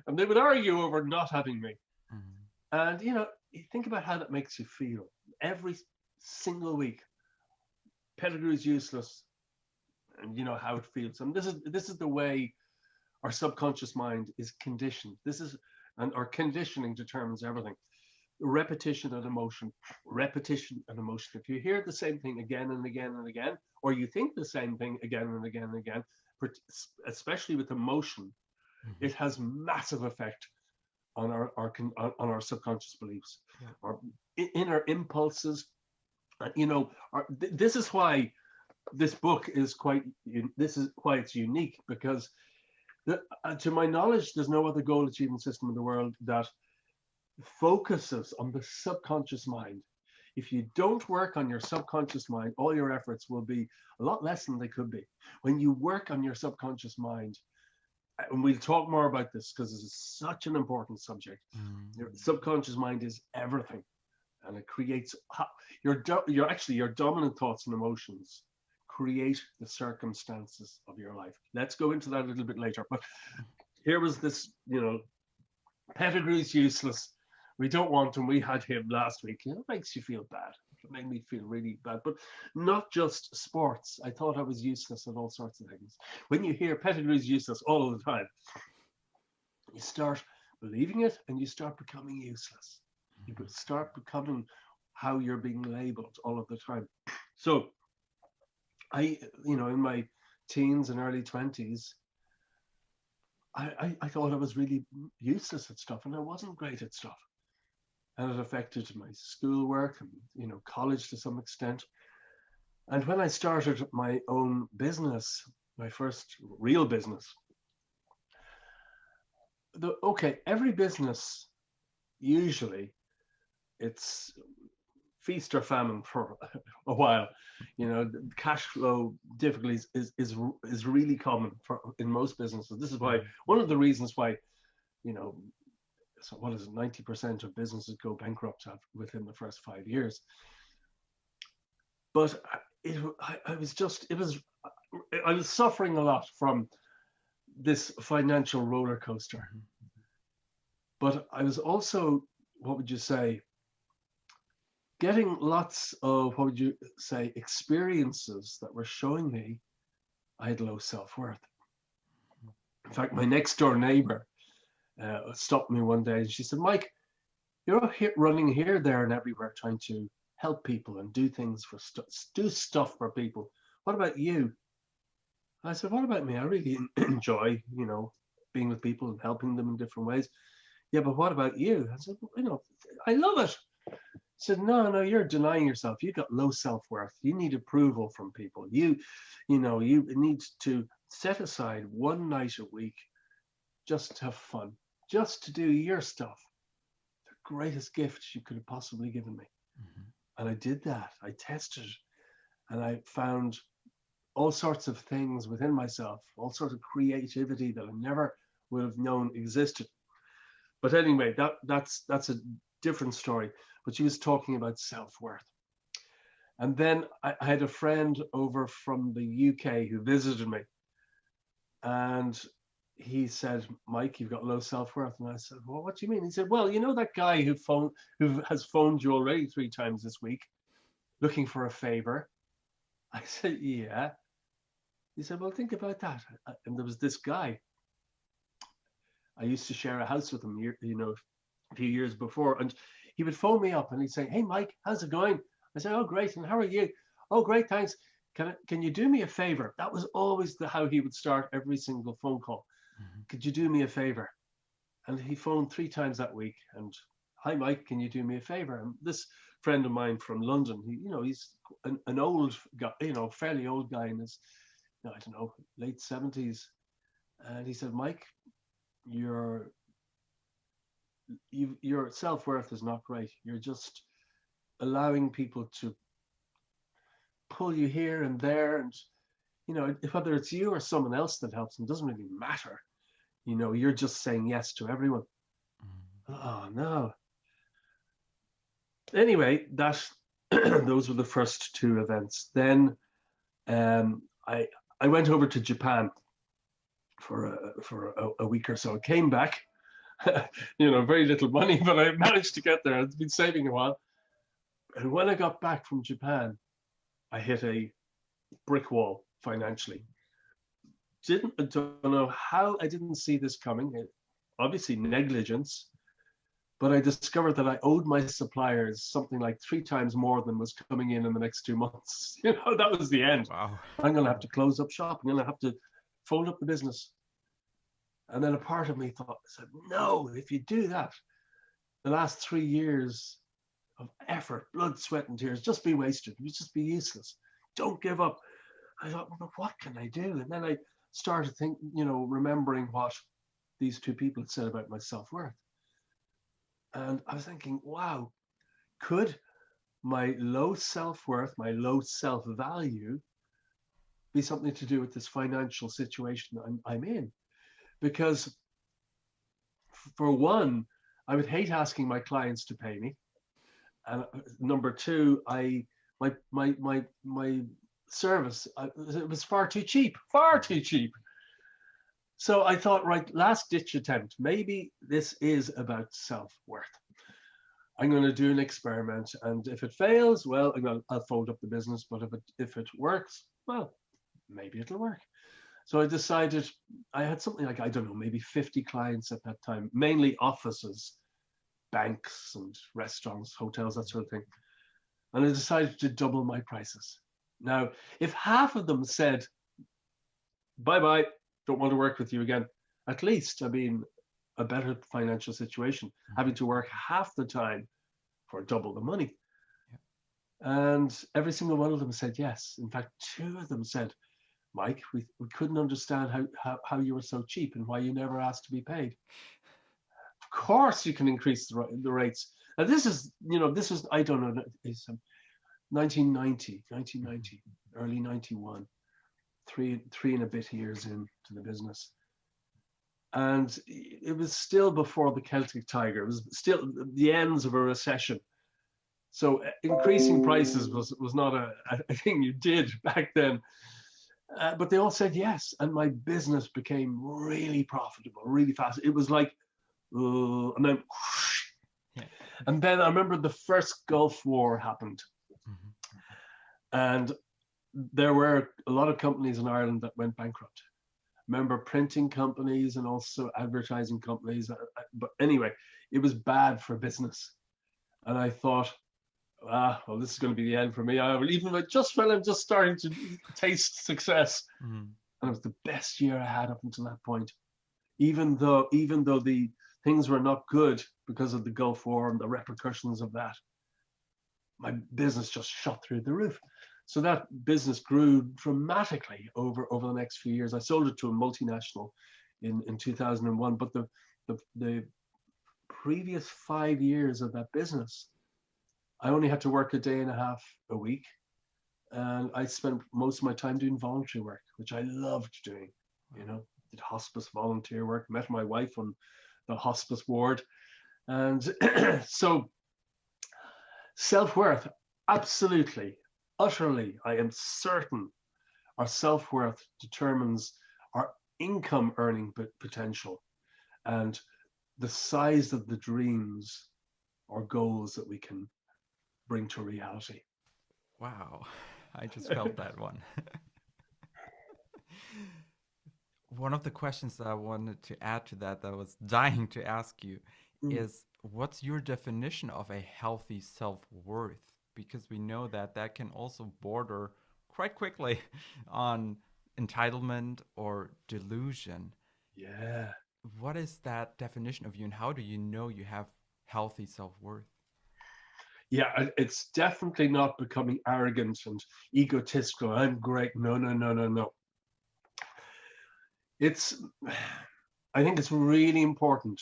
And they would argue over not having me. Mm-hmm. And you think about how that makes you feel. Every single week, Pettigrew is useless, and how it feels. And this is the way our subconscious mind is conditioned. And our conditioning determines everything. Repetition and emotion, repetition and emotion. If you hear the same thing again and again and again, or you think the same thing again and again and again, especially with emotion, Mm-hmm. it has massive effect on our subconscious beliefs, Yeah. our inner impulses. This is why this book is this is why it's unique, because to my knowledge, there's no other goal achievement system in the world that focuses on the subconscious mind. If you don't work on your subconscious mind, all your efforts will be a lot less than they could be. When you work on your subconscious mind, and we'll talk more about this because this is such an important subject. Mm-hmm. Your subconscious mind is everything, and it creates your dominant thoughts and emotions create the circumstances of your life. Let's go into that a little bit later. But here was this, Pettigrew's useless. We don't want him. We had him last week. It makes you feel bad. It made me feel really bad. But not just sports. I thought I was useless at all sorts of things. When you hear Pettigrew's useless all the time, you start believing it and you start becoming useless. You start becoming how you're being labeled all of the time. So in my teens and early 20s, I thought I was really useless at stuff, and I wasn't great at stuff. And it affected my schoolwork and, college to some extent. And when I started my own business, my first real business, every business, usually it's feast or famine for a while. The cash flow difficulties is really common in most businesses. This is why one of the reasons why, you know, so what is it, 90% of businesses go bankrupt within the first 5 years. But I was just, I was suffering a lot from this financial roller coaster. But I was also, what would you say, getting lots of, what would you say, experiences that were showing me I had low self-worth. In fact, my next door neighbor stopped me one day and she said, Mike, you're out here running here, there, and everywhere trying to help people and do things for do stuff for people. What about you? I said, what about me? I really enjoy, you know, being with people and helping them in different ways. Yeah, but what about you? I said, well, you know, I love it. He said, no, you're denying yourself. You got low self-worth. You need approval from people. You know, you need to set aside one night a week just to have fun, just to do your stuff. The greatest gift you could have possibly given me. And I did that. I tested, and I found all sorts of things within myself, all sorts of creativity that I never would have known existed. But anyway, that's a different story. But she was talking about self-worth. And then I had a friend over from the UK who visited me. And he said, Mike, you've got low self-worth. And I said, well, what do you mean? He said, well, you know that guy who has phoned you already 3 times this week looking for a favor? I said, yeah. He said, well, think about that. And there was this guy. I used to share a house with him, you know, a few years before, and he would phone me up and he'd say, hey, Mike, how's it going? I said, oh, great. And how are you? Oh, great, thanks. Can you do me a favor? That was always how he would start every single phone call. Could you do me a favor? And he phoned 3 times that week. And hi, Mike, can you do me a favor? And this friend of mine from London, he's an old guy, fairly old guy in his, I don't know, late 70s. And he said, Mike, your self-worth is not great. You're just allowing people to pull you here and there, and whether it's you or someone else that helps them doesn't really matter. You're just saying yes to everyone. Oh no. Anyway, those were the first 2 events. Then I went over to Japan for a week or so. I came back, very little money, but I managed to get there. I'd been saving a while. And when I got back from Japan, I hit a brick wall financially. I don't know how I didn't see this coming. Obviously negligence, but I discovered that I owed my suppliers something like 3 times more than was coming in the next 2 months. That was the end. Wow. I'm going to have to close up shop. I'm going to have to fold up the business. And then a part of me said, no, if you do that, the last 3 years of effort, blood, sweat, and tears just be wasted. You just be useless. Don't give up. I thought, well, what can I do? And then I started thinking, remembering what these 2 people had said about my self-worth. And I was thinking, wow, could my low self-worth, my low self-value be something to do with this financial situation I'm in? Because for one, I would hate asking my clients to pay me. And number 2, my service, it was far too cheap. So I thought, right, last ditch attempt. Maybe this is about self-worth. I'm going to do an experiment, and if it fails, well, I'll fold up the business. But if it works, well, maybe it'll work. So I decided, I had something like, I don't know, maybe 50 clients at that time, mainly offices, banks and restaurants, hotels, that sort of thing. And I decided to double my prices. Now, if half of them said, bye-bye, don't want to work with you again, at least I'd be in a better financial situation, having to work half the time for double the money. Yeah. And every single one of them said yes. In fact, 2 of them said, Mike, we couldn't understand how you were so cheap and why you never asked to be paid. Of course you can increase the rates. Now this is, I don't know, it's 1990, early 91. three and a bit years into the business. And it was still before the Celtic Tiger. It was still the ends of a recession. So increasing prices was not a thing you did back then. But they all said yes. And my business became really profitable, really fast. It was like, and then, Yeah. and then I remember the first Gulf War happened. Mhm. And there were a lot of companies in Ireland that went bankrupt. Remember printing companies and also advertising companies. But anyway, it was bad for business. And I thought, well, this is going to be the end for me. I will, even just when I'm just starting to taste success. Mhm. And it was the best year I had up until that point. Even though the things were not good because of the Gulf War and the repercussions of that, my business just shot through the roof. So that business grew dramatically over the next few years. I sold it to a multinational in 2001, but the previous 5 years of that business, I only had to work a day and a half a week, and I spent most of my time doing voluntary work, which I loved doing. You know, did hospice volunteer work, met my wife on the hospice ward, and so self-worth, absolutely, utterly, I am certain our self-worth determines our income earning potential and the size of the dreams or goals that we can bring to reality. Wow. I just felt that one. One of the questions that I wanted to add to that I was dying to ask you Mm. is what's your definition of a healthy self-worth? Because we know that that can also border quite quickly on entitlement or delusion. Yeah. What is that definition of you, and how do you know you have healthy self-worth? Yeah, it's definitely not becoming arrogant and egotistical. I'm great. No, no, no, no, no. It's, I think it's really important,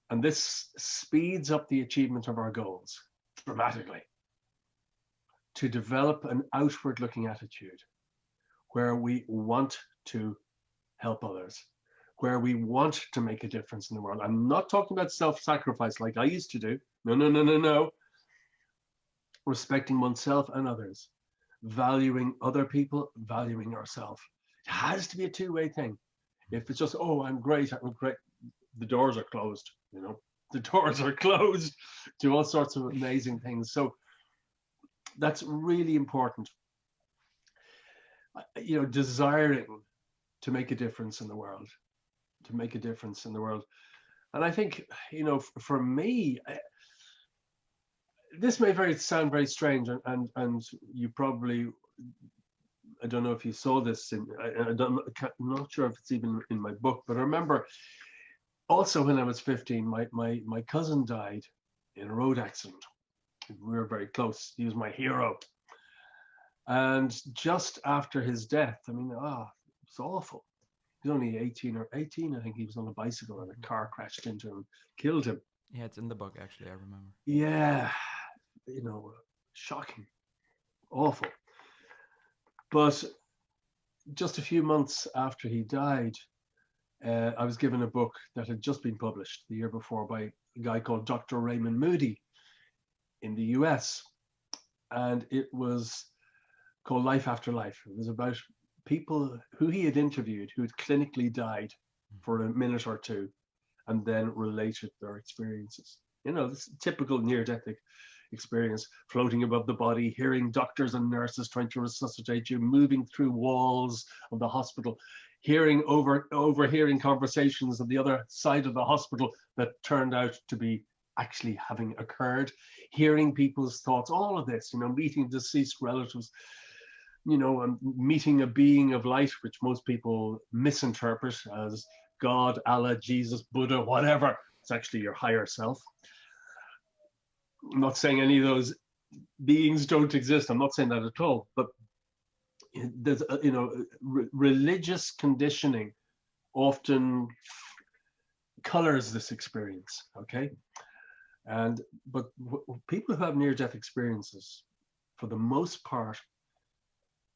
and this speeds up the achievement of our goals dramatically, to develop an outward looking attitude where we want to help others, where we want to make a difference in the world. I'm not talking about self sacrifice like I used to do. No, no, no, no, no. Respecting oneself and others, valuing other people, valuing ourselves. It has to be a two-way thing. If it's just, oh, I'm great, the doors are closed, you know, the doors are closed to all sorts of amazing things. So that's really important. You know, desiring to make a difference in the world, to make a difference in the world. And I think, you know, for me, this may sound very strange, and you probably, I don't know if you saw this I'm not sure if it's even in my book, but I remember also when I was 15, my cousin died in a road accident. We were very close. He was my hero. And just after his death, I mean, it's awful. He was only 18 or 18, I think. He was on a bicycle and a car crashed into him, killed him. Yeah, it's in the book actually, I remember. Yeah, you know, shocking, awful. But just a few months after he died, I was given a book that had just been published the year before by a guy called Dr. Raymond Moody in the US. And it was called Life After Life. It was about people who he had interviewed who had clinically died for a minute or two and then related their experiences. You know, this typical near-death experience, floating above the body, hearing doctors and nurses trying to resuscitate you, moving through walls of the hospital, overhearing conversations on the other side of the hospital that turned out to be actually having occurred, hearing people's thoughts, all of this, you know, meeting deceased relatives, you know, and meeting a being of light, which most people misinterpret as God, Allah, Jesus, Buddha, whatever. It's actually your higher self. I'm not saying any of those beings don't exist. I'm not saying that at all. But there's, you know, religious conditioning often colors this experience. Okay, but people who have near-death experiences, for the most part,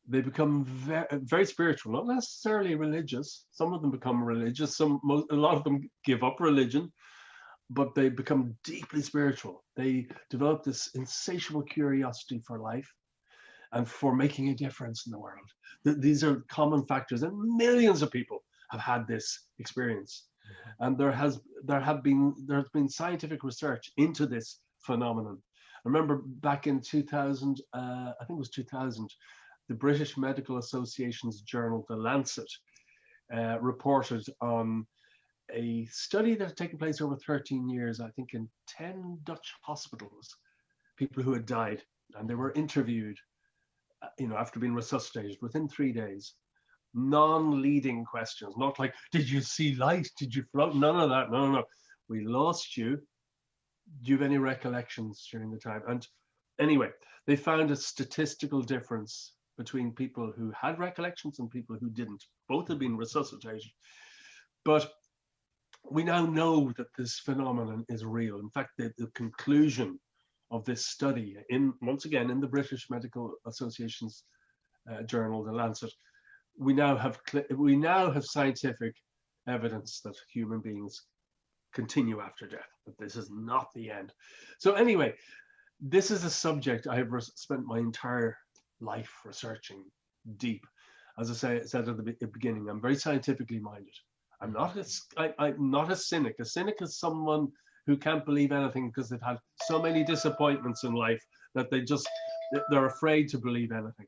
they become very, very spiritual, not necessarily religious. Some of them become religious. A lot of them give up religion, but they become deeply spiritual. They develop this insatiable curiosity for life and for making a difference in the world. These are common factors, and millions of people have had this experience. And there's been scientific research into this phenomenon. I remember back in 2000, I think it was 2000, the British Medical Association's journal, The Lancet, reported on a study that had taken place over 13 years, I think in 10 Dutch hospitals, people who had died, and they were interviewed, after being resuscitated within 3 days. Non-leading questions, not like, did you see light? Did you float? None of that. No, no, no. We lost you. Do you have any recollections during the time? And anyway, they found a statistical difference between people who had recollections and people who didn't. Both had been resuscitated. But we now know that this phenomenon is real. In fact, the conclusion of this study, once again in the British Medical Association's journal, The Lancet, we now have scientific evidence that human beings continue after death, that this is not the end. So anyway, this is a subject I have spent my entire life researching deep. As I said at the beginning, I'm very scientifically minded. I'm not a cynic. A cynic is someone who can't believe anything because they've had so many disappointments in life that they're afraid to believe anything.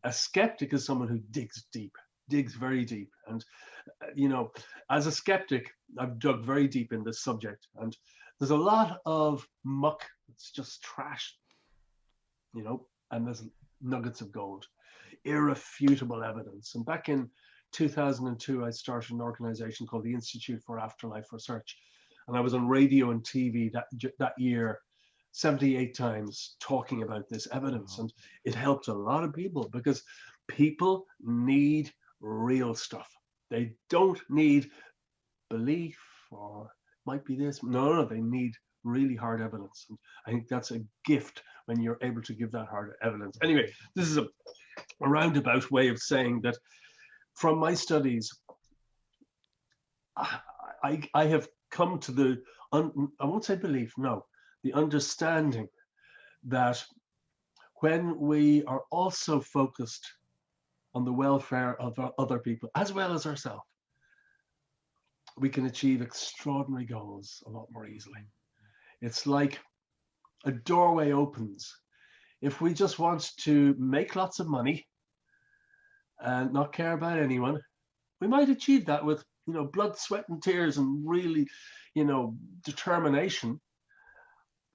A skeptic is someone who digs deep, digs very deep. And, as a skeptic, I've dug very deep in this subject. And there's a lot of muck. It's just trash, and there's nuggets of gold, irrefutable evidence. And back in 2002, I started an organization called the Institute for Afterlife Research. And I was on radio and TV that year 78 times talking about this evidence. And it helped a lot of people because people need real stuff. They don't need belief or might be this. No, they need really hard evidence. And I think that's a gift when you're able to give that hard evidence. Anyway, this is a roundabout way of saying that from my studies, I have come to I won't say belief, no, the understanding that when we are also focused on the welfare of other people as well as ourselves, we can achieve extraordinary goals a lot more easily. It's like a doorway opens. If we just want to make lots of money and not care about anyone, we might achieve that with blood, sweat, and tears and really, determination.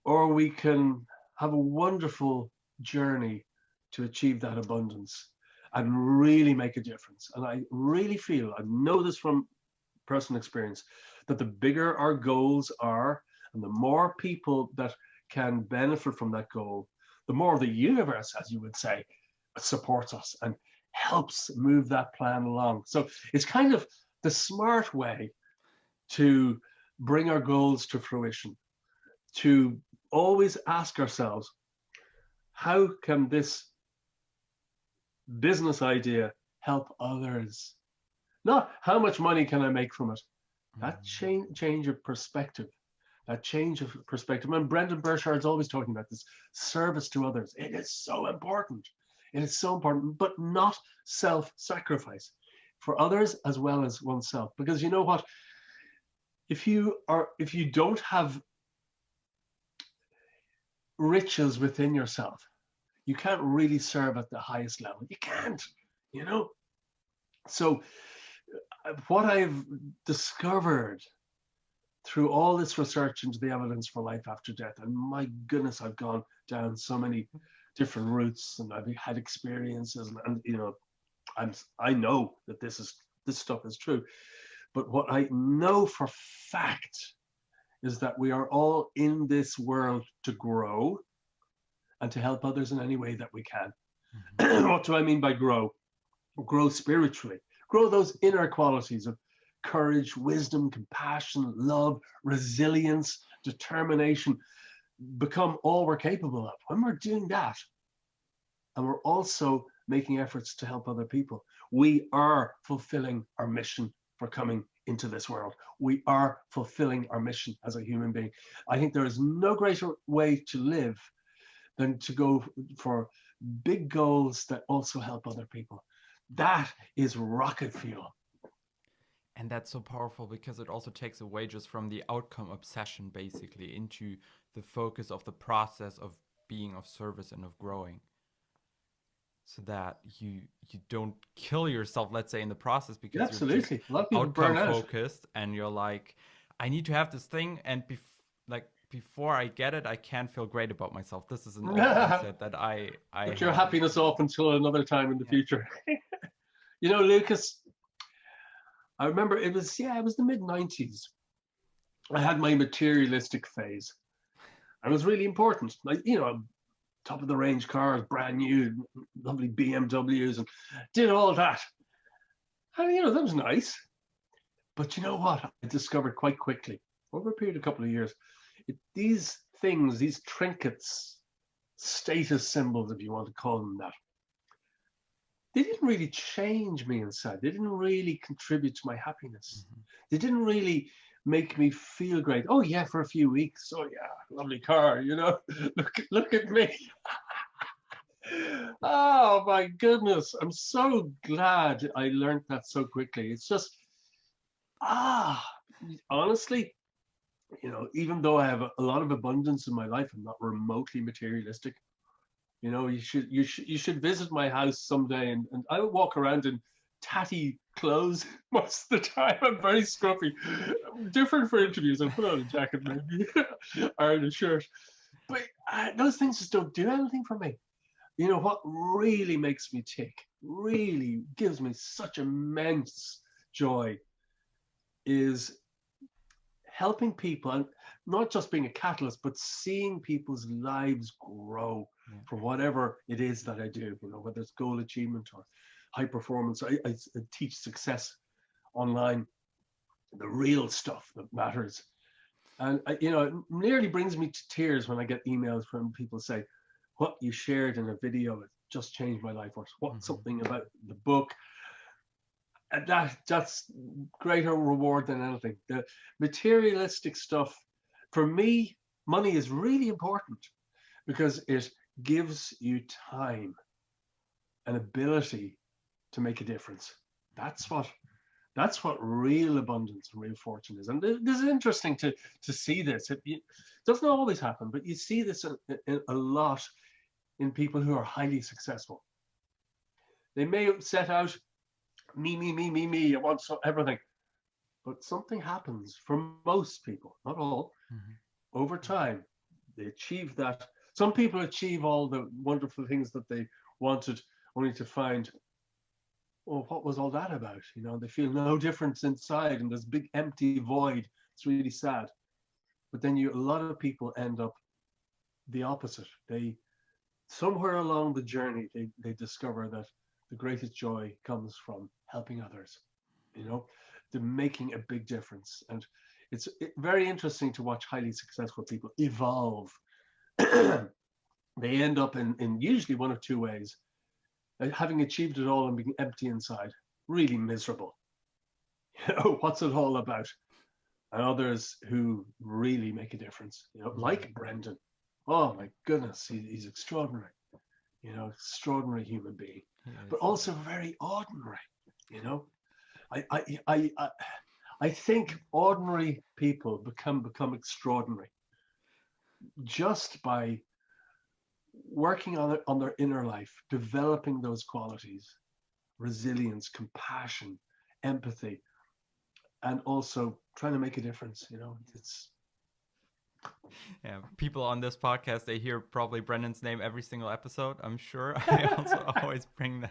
Or we can have a wonderful journey to achieve that abundance and really make a difference. And I really feel, I know this from personal experience, that the bigger our goals are and the more people that can benefit from that goal, the more the universe, as you would say, supports us and helps move that plan along. So it's kind of the smart way to bring our goals to fruition, to always ask ourselves, how can this business idea help others? Not how much money can I make from it? That change of perspective, And Brendan Burchard's always talking about this service to others. It is so important. It is so important, but not self-sacrifice for others as well as oneself. Because you know what? If you don't have riches within yourself, you can't really serve at the highest level. You can't, So what I've discovered through all this research into the evidence for life after death, and my goodness, I've gone down so many different routes and I've had experiences and I know that this stuff is true. But what I know for fact is that we are all in this world to grow and to help others in any way that we can. Mm-hmm. What do I mean by grow? Grow spiritually. Grow those inner qualities of courage, wisdom, compassion, love, resilience, determination. Become all we're capable of. When we're doing that, and we're also making efforts to help other people. We are fulfilling our mission for coming into this world. We are fulfilling our mission as a human being. I think there is no greater way to live than to go for big goals that also help other people. That is rocket fuel. And that's so powerful because it also takes away just from the outcome obsession, basically, into the focus of the process of being of service and of growing. So that you don't kill yourself, let's say, in the process Yeah, because you're just absolutely. A lot of people burn outcome out. focused and you're like, I need to have this thing, and before I get it, I can't feel great about myself. This is an old mindset that I Put your have. happiness off until another time in the Yeah. future. You know, Lucas, I remember it was the mid-90s. I had my materialistic phase. And it was really important. Like, top of the range cars, brand new, lovely BMWs, and did all that. And that was nice. But you know what? I discovered quite quickly, over a period of a couple of years, these things, these trinkets, status symbols, if you want to call them that, they didn't really change me inside. They didn't really contribute to my happiness. Mm-hmm. They didn't really make me feel great. Oh yeah, for a few weeks. Oh yeah, lovely car. Look at me. Oh my goodness! I'm so glad I learned that so quickly. It's just honestly, even though I have a lot of abundance in my life, I'm not remotely materialistic. You should visit my house someday, and I would walk around in tatty clothes most of the time. I'm very scruffy. Different for interviews. I'll put on a jacket maybe or a shirt. But those things just don't do anything for me. You know what really makes me tick, really gives me such immense joy, is helping people, and not just being a catalyst, but seeing people's lives grow for whatever it is that I do, whether it's goal achievement or high performance. I teach success online, the real stuff that matters. And it nearly brings me to tears when I get emails from people say, what you shared in a video, it just changed my life, or what something about the book. And that's greater reward than anything. The materialistic stuff, for me, money is really important because it gives you time and ability to make a difference. That's what real abundance and real fortune is. And this is interesting to see this. It doesn't always happen, but you see this a lot in people who are highly successful. They may set out, me, I want everything. But something happens for most people, not all. Over time, they achieve that. Some people achieve all the wonderful things that they wanted, only to find, oh, what was all that about? They feel no difference inside, and there's a big empty void. It's really sad. But then a lot of people end up the opposite. They, somewhere along the journey, they discover that the greatest joy comes from helping others, to making a big difference. And it's very interesting to watch highly successful people evolve. They end up in usually one of two ways: having achieved it all and being empty inside, really miserable. What's it all about? And others who really make a difference, like Brendan. Oh my goodness, he's extraordinary. Extraordinary human being, but also very ordinary. I think ordinary people become extraordinary just by working on their inner life, developing those qualities: resilience, compassion, empathy, and also trying to make a difference. It's Yeah, people on this podcast, they hear probably Brendan's name every single episode, I'm sure. I also always bring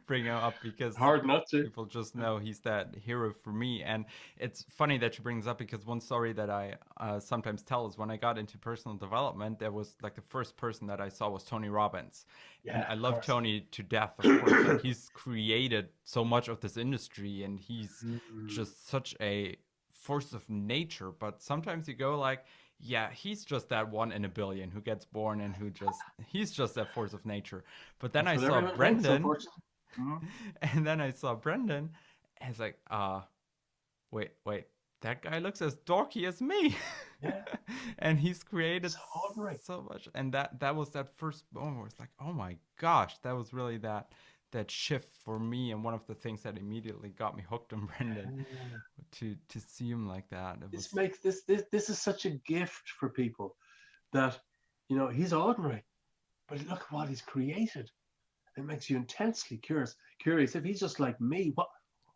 him up because hard not to. people just know he's that hero for me. And it's funny that you bring this up because one story that I sometimes tell is when I got into personal development, there was like the first person that I saw was Tony Robbins. And I love Tony to death, of course. Like, he's created so much of this industry, and he's just such a force of nature. But sometimes you go like, Yeah, he's just that one in a billion who gets born and who just he's just that force of nature. But then That's I what saw everyone thinks, Brendan, unfortunately. Mhm. and then I saw Brendan, and it's like, wait, that guy looks as dorky as me. Yeah, And he's created so ordinary. so much. And that was that first moment where it's like, oh my gosh, that was really that shift for me, and one of the things that immediately got me hooked on Brendan, Yeah. to see him like that. It This was makes this is such a gift for people that, he's ordinary, but look at what he's created. It makes you intensely curious. If he's just like me,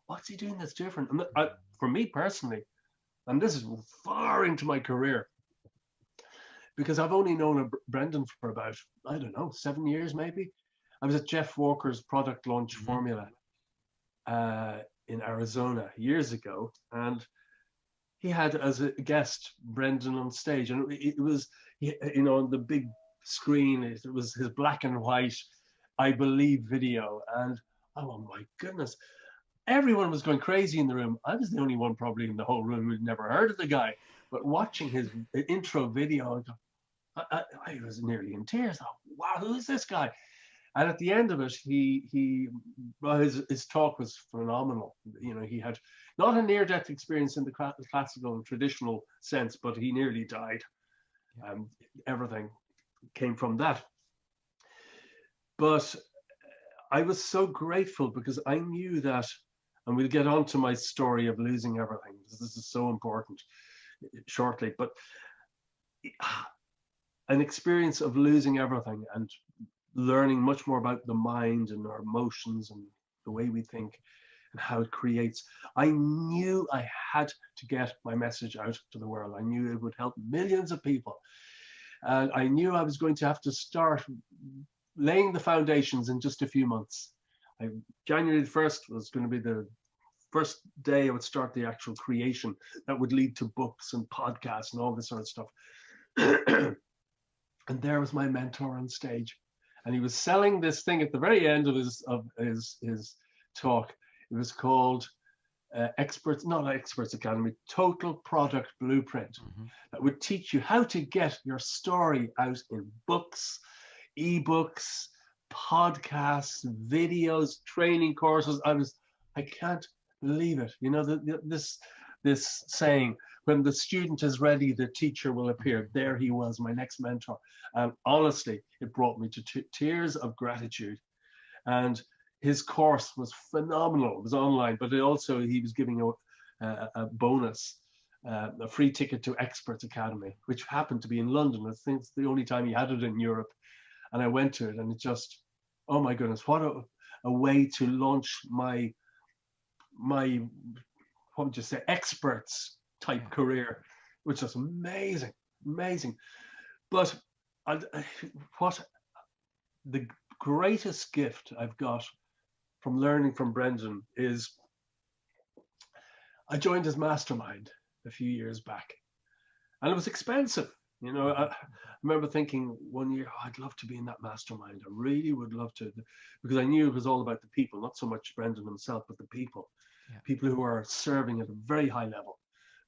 what's he doing that's different? And for me personally, and this is far into my career, because I've only known Brendan for about, I don't know, 7 years maybe. I was at Jeff Walker's product launch mhm, formula in Arizona years ago, and he had as a guest Brendan on stage, and it was, on the big screen. It was his black and white, I believe, video, and oh my goodness, everyone was going crazy in the room. I was the only one probably in the whole room who'd never heard of the guy, but watching his intro video, I was nearly in tears. Oh, wow, who is this guy? And at the end of it, well, his talk was phenomenal. He had not a near-death experience in the classical traditional sense, but he nearly died. yeah, Um, Everything came from that. But I was so grateful because I knew that, and we'll get on to my story of losing everything, because this is so important shortly. But an experience of losing everything and learning much more about the mind and our emotions and the way we think and how it creates. I knew I had to get my message out to the world. I knew it would help millions of people. And I knew I was going to have to start laying the foundations in just a few months. January the 1st was going to be the first day I would start the actual creation that would lead to books and podcasts and all this sort of stuff. And there was my mentor on stage, and he was selling this thing at the very end of his talk. It was called Experts, not Experts Academy, Total Product Blueprint, mhm, that would teach you how to get your story out in books, ebooks, podcasts, videos, training courses. I can't believe it. This saying, when the student is ready, the teacher will appear. mhm. There he was, my next mentor. And honestly, it brought me to tears of gratitude. And his course was phenomenal. It was online, but he was giving a bonus, a free ticket to Experts Academy, which happened to be in London. I think it's the only time he had it in Europe. And I went to it, and it just, oh my goodness, what a way to launch my what would you say, experts type Yeah. career, which was amazing, amazing. But I, what the greatest gift I've got from learning from Brendan is I joined his mastermind a few years back, and it was expensive. I remember thinking one year, oh, I'd love to be in that mastermind. I really would love to, because I knew it was all about the people, not so much Brendan himself, but the Yeah. people who are serving at a very high level,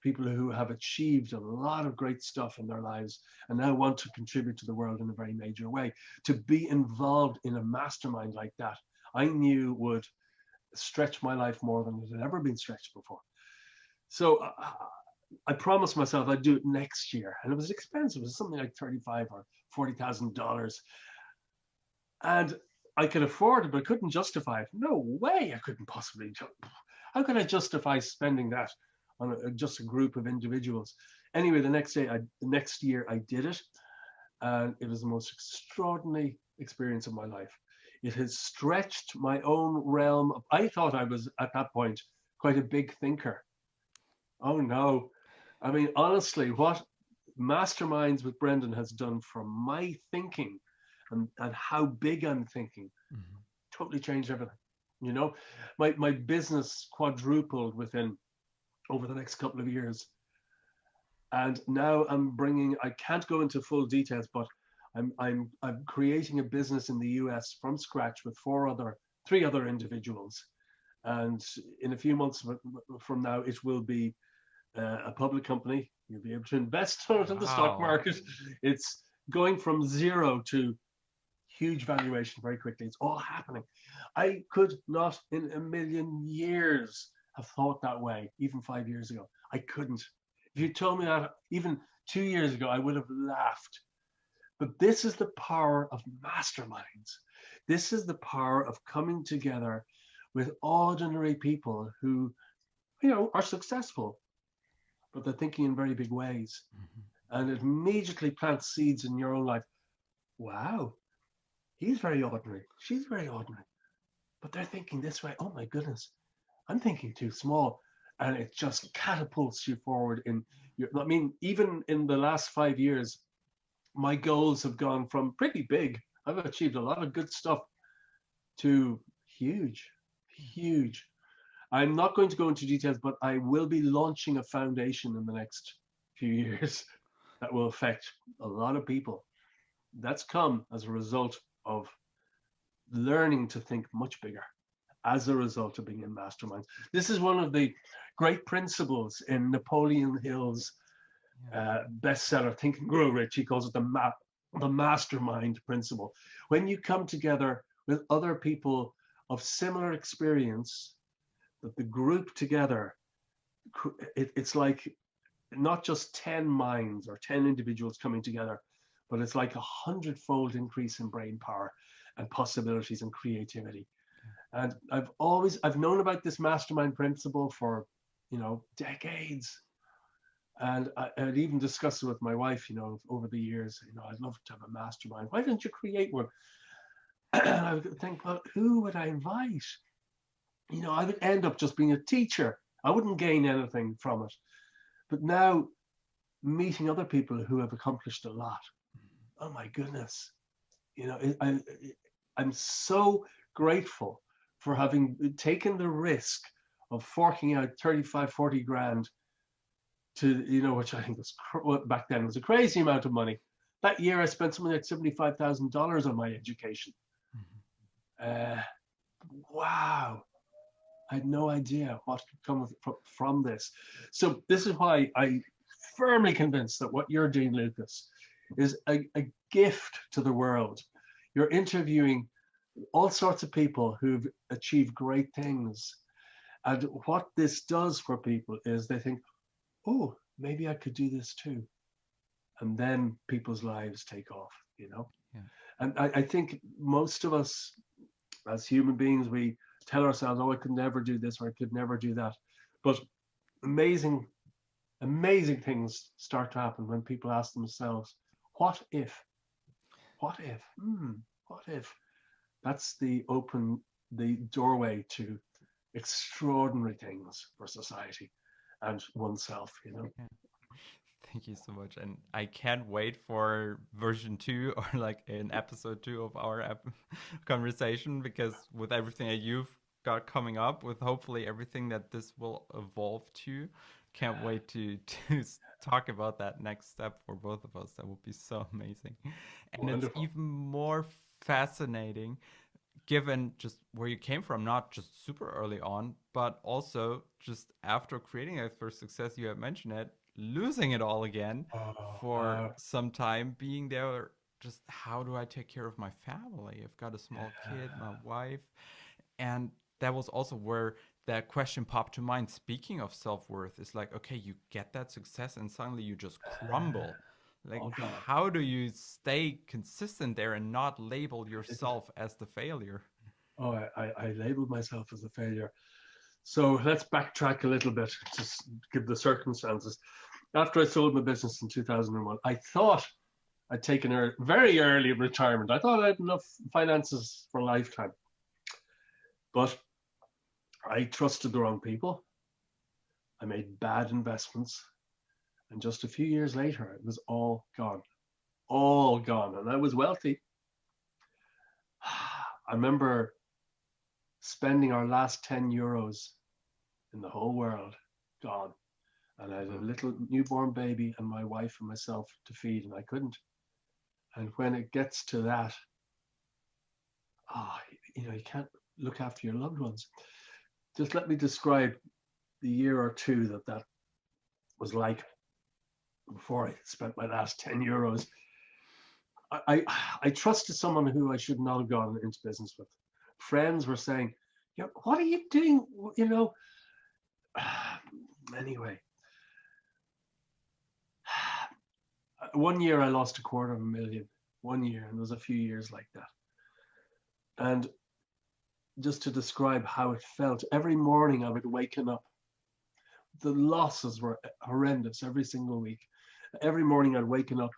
people who have achieved a lot of great stuff in their lives and now want to contribute to the world in a very major way. To be involved in a mastermind like that, I knew would stretch my life more than it had ever been stretched before. So I promised myself I'd do it next year, and it was expensive. It was something like $35,000 or $40,000, and I could afford it, but I couldn't justify it. No way, I couldn't possibly. How could I justify spending that on just a group of individuals? Anyway, the next year, I did it, and it was the most extraordinary experience of my life. It has stretched my own realm. I thought I was at that point quite a big thinker. Oh no. I mean, honestly, what Masterminds with Brendan has done for my thinking and how big I'm thinking Mhm. totally changed everything. You know, my business quadrupled within over the next couple of years. And now I can't go into full details, but I'm creating a business in the US from scratch with three other individuals. And in a few months from now, it will be a public company. You'll be able to invest on it in the stock Wow. market. It's going from zero to huge valuation very quickly. It's all happening. I could not in a million years have thought that way, even 5 years ago. I couldn't. If you told me that even 2 years ago, I would have laughed. But this is the power of masterminds. This is the power of coming together with ordinary people who, are successful, but they're thinking in very big ways. Mhm. And it immediately plants seeds in your own life. Wow, he's very ordinary. She's very ordinary. But they're thinking this way. Oh my goodness, I'm thinking too small. And it just catapults you forward in your, I mean, even in the last 5 years, my goals have gone from pretty big. I've achieved a lot of good stuff to huge, huge. I'm not going to go into details, but I will be launching a foundation in the next few years that will affect a lot of people. That's come as a result of learning to think much bigger as a result of being in masterminds. This is one of the great principles in Napoleon Hill's Yeah. bestseller, Think and Grow Rich. He calls it the mastermind principle. When you come together with other people of similar experience, that the group together, it's like not just 10 minds or 10 individuals coming together, but it's like 100-fold increase in brain power and possibilities and creativity. And I've known about this mastermind principle for, decades. And I'd even discussed it with my wife, over the years. I'd love to have a mastermind. Why don't you create one? And I would think, well, who would I invite? I would end up just being a teacher. I wouldn't gain anything from it. But now meeting other people who have accomplished a lot, oh my goodness, I'm so grateful for having taken the risk of forking out 35, 40 grand to, which I think was back then was a crazy amount of money. That year I spent something like $75,000 on my education. Mhm. Uh, wow. I had no idea what could come from this. So this is why I'm firmly convinced that what you're doing, Lucas, is a gift to the world. You're interviewing all sorts of people who've achieved great things. And what this does for people is they think, oh, maybe I could do this too. And then people's lives take off. Yeah. And I think most of us as human beings, we tell ourselves, oh, I could never do this or I could never do that. But amazing, amazing things start to happen when people ask themselves, what if? What if? What if? That's the doorway to extraordinary things for society and oneself. Yeah. Thank you so much. And I can't wait for version two or like an episode two of our conversation, because with everything that you've got coming up, with hopefully everything that this will evolve to, can't wait to talk about that next step for both of us. That would be so amazing. And it's Wonderful. even more fascinating given just where you came from, not just super early on, but also just after creating that first success, you have mentioned it, losing it all again Oh, for some time, being there. Just how do I take care of my family? I've got a small kid, my wife. And that was also where that question popped to mind. Speaking of self worth, it's like, okay, you get that success and suddenly you just crumble. Like, all gone. how do you stay consistent there and not label It, yourself as the failure? oh, I labeled myself as a failure. So let's backtrack a little bit to give the circumstances. After I sold my business in 2001, I thought I'd taken a very early retirement. I thought I had enough finances for a lifetime, but I trusted the wrong people. I made bad investments. And just a few years later, it was all gone. And I was wealthy. I remember spending our last 10 euros in the whole world gone. And I had a Wow. little newborn baby and my wife and myself to feed, and I couldn't. And when it gets to that, ah, you can't look after your loved ones. Just let me describe the year or two that was like before I spent my last 10 euros. I trusted someone who I should not have gone into business with. Friends were saying, "Yeah, what are you doing?" You know. Anyway, one year I lost $250,000. 1 year, and there was a few years like that. And just to describe how it felt, every morning I would waken up. The losses were horrendous every single week. Every morning I'd waken up.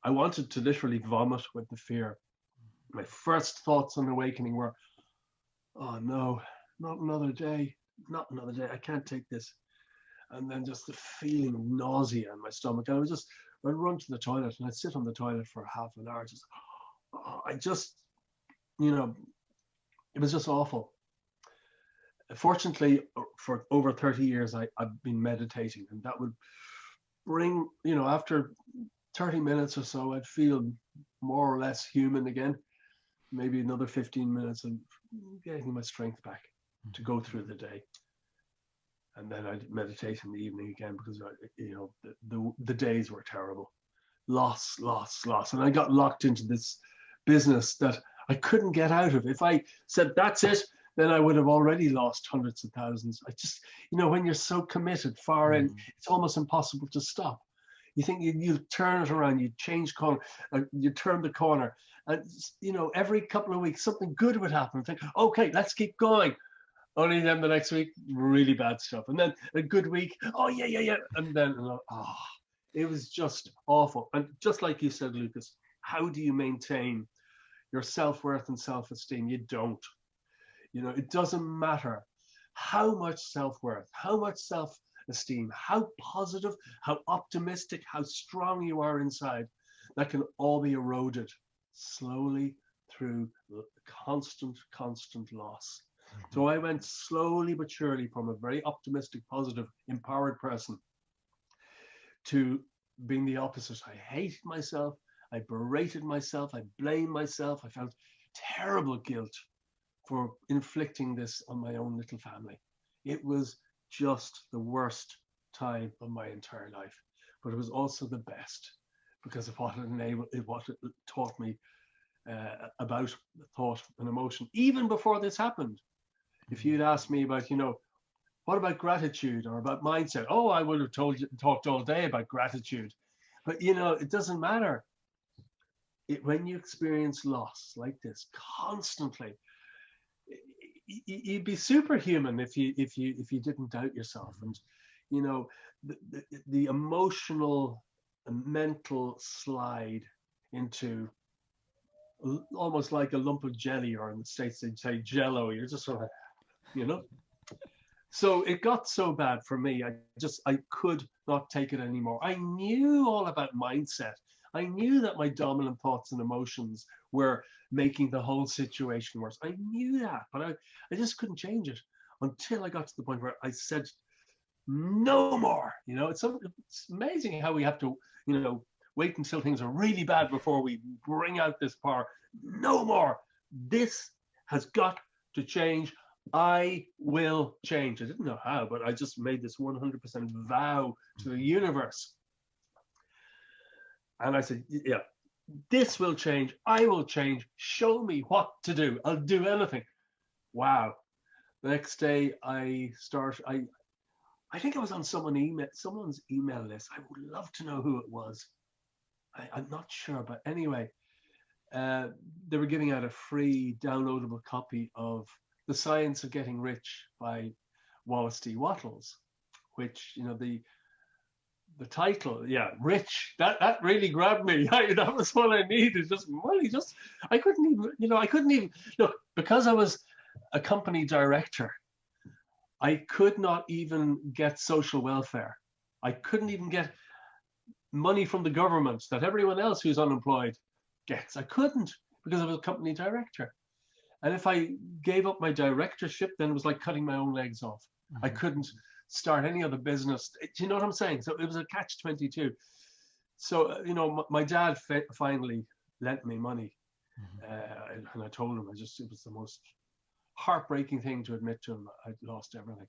I wanted to literally vomit with the fear. My first thoughts on awakening were, oh no, not another day, not another day. I can't take this. And then just the feeling of nausea in my stomach. And I'd run to the toilet and I'd sit on the toilet for half an hour. It was just awful. Fortunately, for over 30 years, I've been meditating, and that would bring, after 30 minutes or so, I'd feel more or less human again. Maybe another 15 minutes of getting my strength back to go through the day. And then I'd meditate in the evening again, because, the days were terrible. Loss. And I got locked into this business that I couldn't get out of. If I said, that's it, then I would have already lost hundreds of thousands. I just, when you're so committed far in, it's almost impossible to stop. You think you turn it around, you change corner, you turn the corner, and every couple of weeks something good would happen. Think, okay, let's keep going. Only then the next week, really bad stuff, and then a good week. Oh yeah, and then it was just awful. And just like you said, Lucas, how do you maintain your self-worth and self-esteem? You don't. It doesn't matter how much self-worth, how much self-esteem, how positive, how optimistic, how strong you are inside. That can all be eroded slowly through constant loss. So I went slowly but surely from a very optimistic, positive, empowered person to being the opposite. I hated myself. I berated myself. I blamed myself. I felt terrible guilt for inflicting this on my own little family. It was just the worst time of my entire life, but it was also the best, because of what it taught me about thought and emotion. Even before this happened, if you'd asked me about, what about gratitude or about mindset? Oh, I would have talked all day about gratitude. But, it doesn't matter. When you experience loss like this constantly, you'd be superhuman if you didn't doubt yourself. And, the emotional and mental slide into almost like a lump of jelly, or in the States they'd say jello. You're just sort of, So it got so bad for me, I could not take it anymore. I knew all about mindset. I knew that my dominant thoughts and emotions were making the whole situation worse. I knew that, but I just couldn't change it until I got to the point where I said, no more. It's amazing how we have to, wait until things are really bad before we bring out this power. No more. This has got to change. I will change. I didn't know how, but I just made this 100% vow to the universe. And I said, yeah, this will change. I will change. Show me what to do. I'll do anything. Wow. The next day I think I was on someone's email list. I would love to know who it was. I'm not sure, but anyway, they were giving out a free downloadable copy of The Science of Getting Rich by Wallace D. Wattles, which, the title, yeah, rich, that really grabbed me. That was what I needed, just money. I couldn't even, look, because I was a company director, I could not even get social welfare. I couldn't even get money from the government that everyone else who's unemployed gets. I couldn't, because I was a company director. And if I gave up my directorship, then it was like cutting my own legs off. I couldn't start any other business. Do you know what I'm saying? So it was a catch-22. So, my dad finally lent me money. And I told him, it was the most heartbreaking thing to admit to him. I'd lost everything.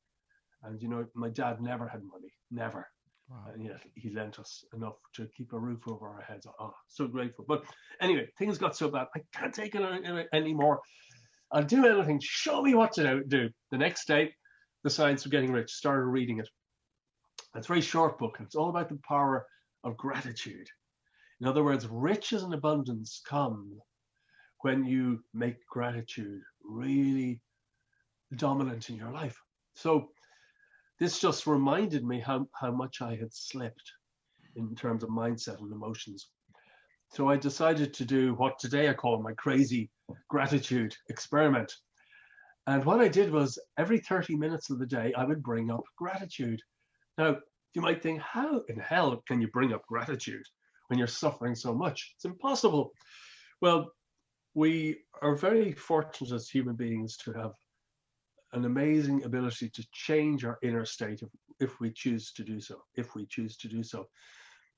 And, my dad never had money, never. Wow. And yet he lent us enough to keep a roof over our heads. Oh, so grateful. But anyway, things got so bad. I can't take it anymore. I'll do anything. Show me what to do. The next day, The Science of Getting Rich, started reading it. It's a very short book. And it's all about the power of gratitude. In other words, riches and abundance come when you make gratitude really dominant in your life. So this just reminded me how much I had slipped in terms of mindset and emotions. So I decided to do what today I call my crazy gratitude experiment. And what I did was every 30 minutes of the day, I would bring up gratitude. Now, you might think, how in hell can you bring up gratitude when you're suffering so much? It's impossible. Well, we are very fortunate as human beings to have an amazing ability to change our inner state if we choose to do so,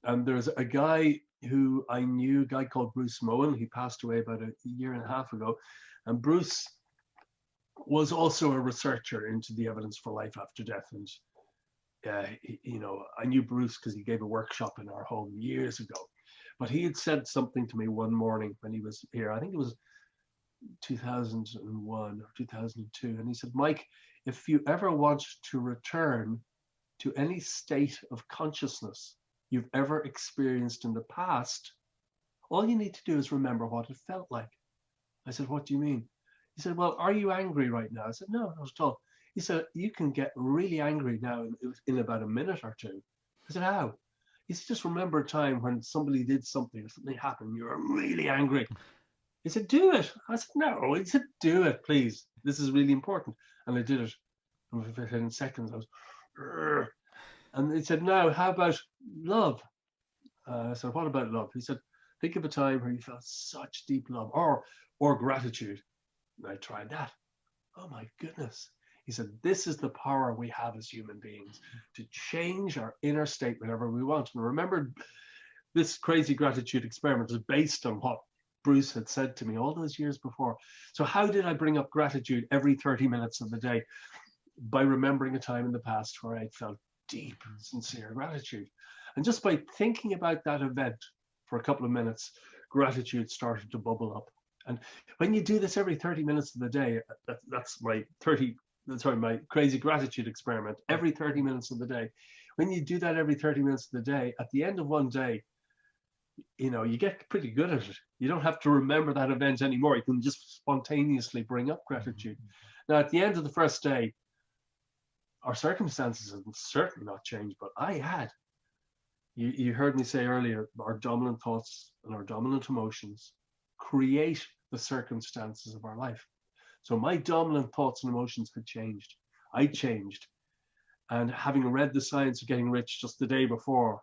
And there's a guy who I knew, a guy called Bruce Moen. He passed away about a year and a half ago. And Bruce was also a researcher into the evidence for life after death. And, I knew Bruce because he gave a workshop in our home years ago. But he had said something to me one morning when he was here. I think it was 2001 or 2002. And he said, Mike, if you ever want to return to any state of consciousness you've ever experienced in the past, all you need to do is remember what it felt like. I said, what do you mean? He said, well, are you angry right now? I said, no, not at all. He said, you can get really angry now in about a minute or two. I said, how? He said, just remember a time when somebody did something or something happened, you were really angry. He said, do it. I said, no. He said, do it, please. This is really important. And I did it. And within seconds, I was, Rrr. And he said, now, how about love? I said, what about love? He said, think of a time where you felt such deep love or gratitude. And I tried that. Oh my goodness. He said, this is the power we have as human beings to change our inner state whenever we want. And remember, this crazy gratitude experiment is based on what Bruce had said to me all those years before. So how did I bring up gratitude every 30 minutes of the day? By remembering a time in the past where I felt deep, sincere gratitude. And just by thinking about that event for a couple of minutes, gratitude started to bubble up. And when you do this every 30 minutes of the day, that's my crazy gratitude experiment, every 30 minutes of the day. When you do that every 30 minutes of the day, at the end of one day, you get pretty good at it. You don't have to remember that event anymore. You can just spontaneously bring up gratitude. Now, at the end of the first day, our circumstances have certainly not changed, but I had. You heard me say earlier, our dominant thoughts and our dominant emotions create the circumstances of our life. So my dominant thoughts and emotions had changed. I changed. And having read The Science of Getting Rich just the day before,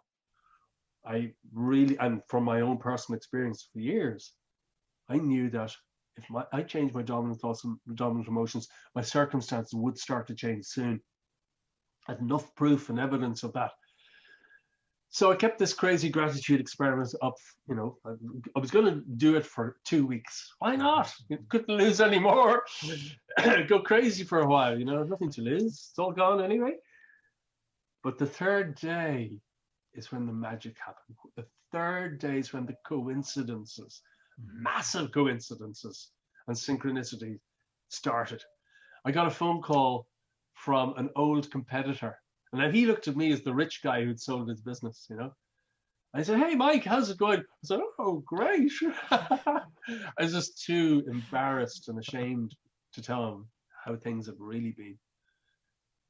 I really, and from my own personal experience for years, I knew that if I changed my dominant thoughts and dominant emotions, my circumstances would start to change soon. I had enough proof and evidence of that. So I kept this crazy gratitude experiment up. I was going to do it for 2 weeks. Why not? You couldn't lose any more. Go crazy for a while, nothing to lose. It's all gone anyway. But the third day is when the magic happened. The third day is when the coincidences, massive coincidences and synchronicity started. I got a phone call from an old competitor. And then he looked at me as the rich guy who'd sold his business, I said, hey, Mike, how's it going? I said, oh, great. I was just too embarrassed and ashamed to tell him how things had really been.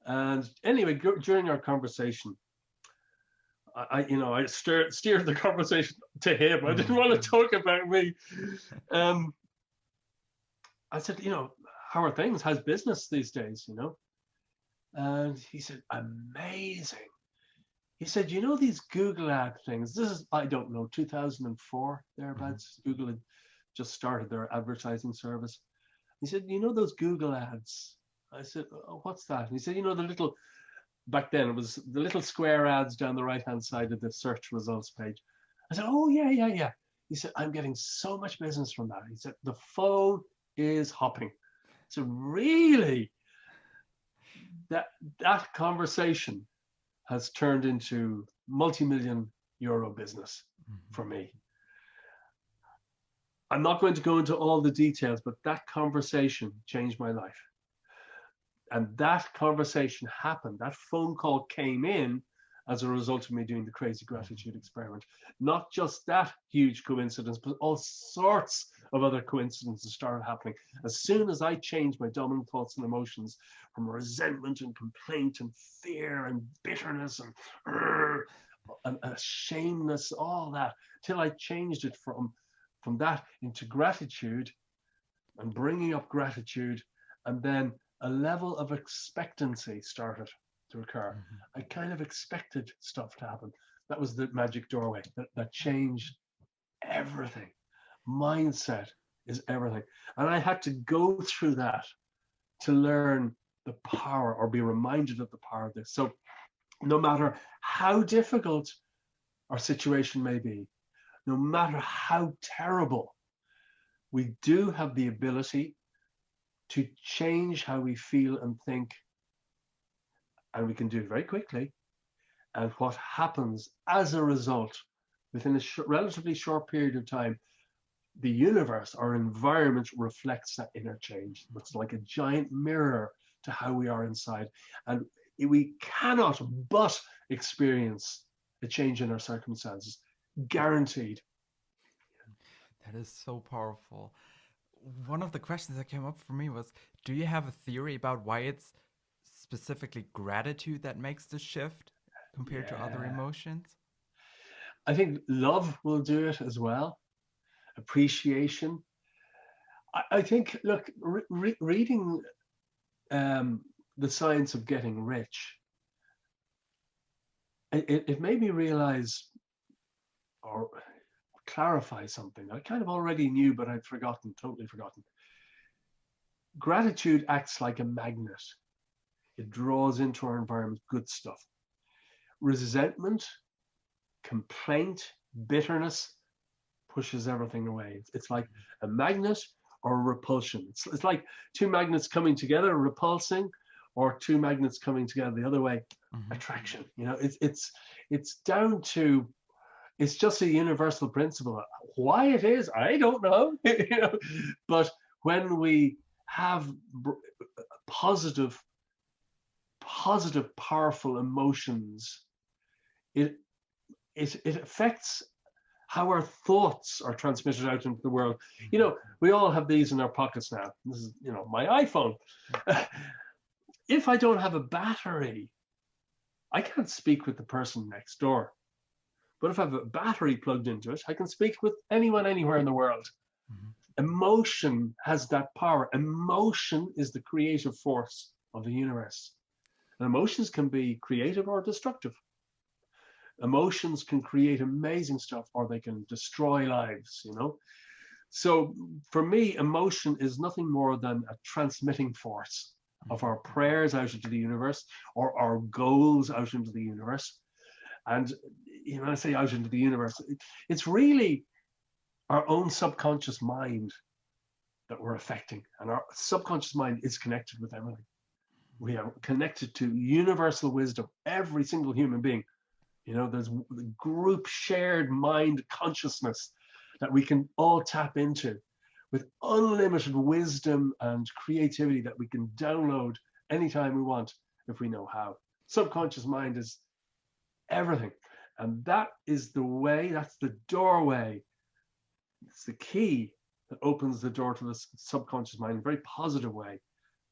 And anyway, during our conversation, I steered the conversation to him. I didn't want to talk about me. I said, how are things? How's business these days, And he said, amazing. He said, these Google ad things, this is, I don't know, 2004, thereabouts. Google had just started their advertising service. He said, those Google ads? I said, oh, what's that? And he said, back then it was the little square ads down the right-hand side of the search results page. I said, oh, yeah. He said, I'm getting so much business from that. He said, the phone is hopping. So really, that conversation has turned into multi-million euro business for Mhm. me. I'm not going to go into all the details, but that conversation changed my life. And that conversation happened. That phone call came in as a result of me doing the crazy Mhm. gratitude experiment. Not just that huge coincidence, but all sorts of other coincidences started happening. As soon as I changed my dominant thoughts and emotions from resentment and complaint and fear and bitterness and shameness, all that, till I changed it from that into gratitude and bringing up gratitude, and then a level of expectancy started to occur. Mhm. I kind of expected stuff to happen. That was the magic doorway that changed everything. Mindset is everything. And I had to go through that to learn the power or be reminded of the power of this. So, no matter how difficult our situation may be, no matter how terrible, we do have the ability to change how we feel and think, and we can do it very quickly. And what happens as a result, within a relatively short period of time, the universe, our environment reflects that inner change. It's like a giant mirror to how we are inside. And we cannot but experience a change in our circumstances, guaranteed. That is so powerful. One of the questions that came up for me was, do you have a theory about why it's specifically gratitude that makes the shift compared to other Yeah. emotions? I think love will do it as well. Appreciation. I think, look, reading um, The Science of Getting Rich, it made me realize or clarify something I kind of already knew, but I'd forgotten, totally forgotten. Gratitude acts like a magnet. It draws into our environment good stuff. Resentment, complaint, bitterness pushes everything away. It's like a magnet or a repulsion. It's like two magnets coming together, repulsing, or two magnets coming together the other way, Hmm. attraction. It's down to, it's just a universal principle. Why it is, I don't know. But when we have positive, positive, powerful emotions, it it affects how our thoughts are transmitted out into the world. We all have these in our pockets now. This is, my iPhone. If I don't have a battery, I can't speak with the person next door. But if I have a battery plugged into it, I can speak with anyone anywhere in the world. Hmm. Emotion has that power. Emotion is the creative force of the universe. And emotions can be creative or destructive. Emotions can create amazing stuff or they can destroy lives. So for me, emotion is nothing more than a transmitting force of our prayers out into the universe or our goals out into the universe. And when I say out into the universe, it's really our own subconscious mind that we're affecting. And our subconscious mind is connected with everything. We are connected to universal wisdom, every single human being. There's the group shared mind consciousness that we can all tap into with unlimited wisdom and creativity that we can download anytime we want if we know how. Subconscious mind is everything. And that is the way, that's the doorway, it's the key that opens the door to the subconscious mind in a very positive way.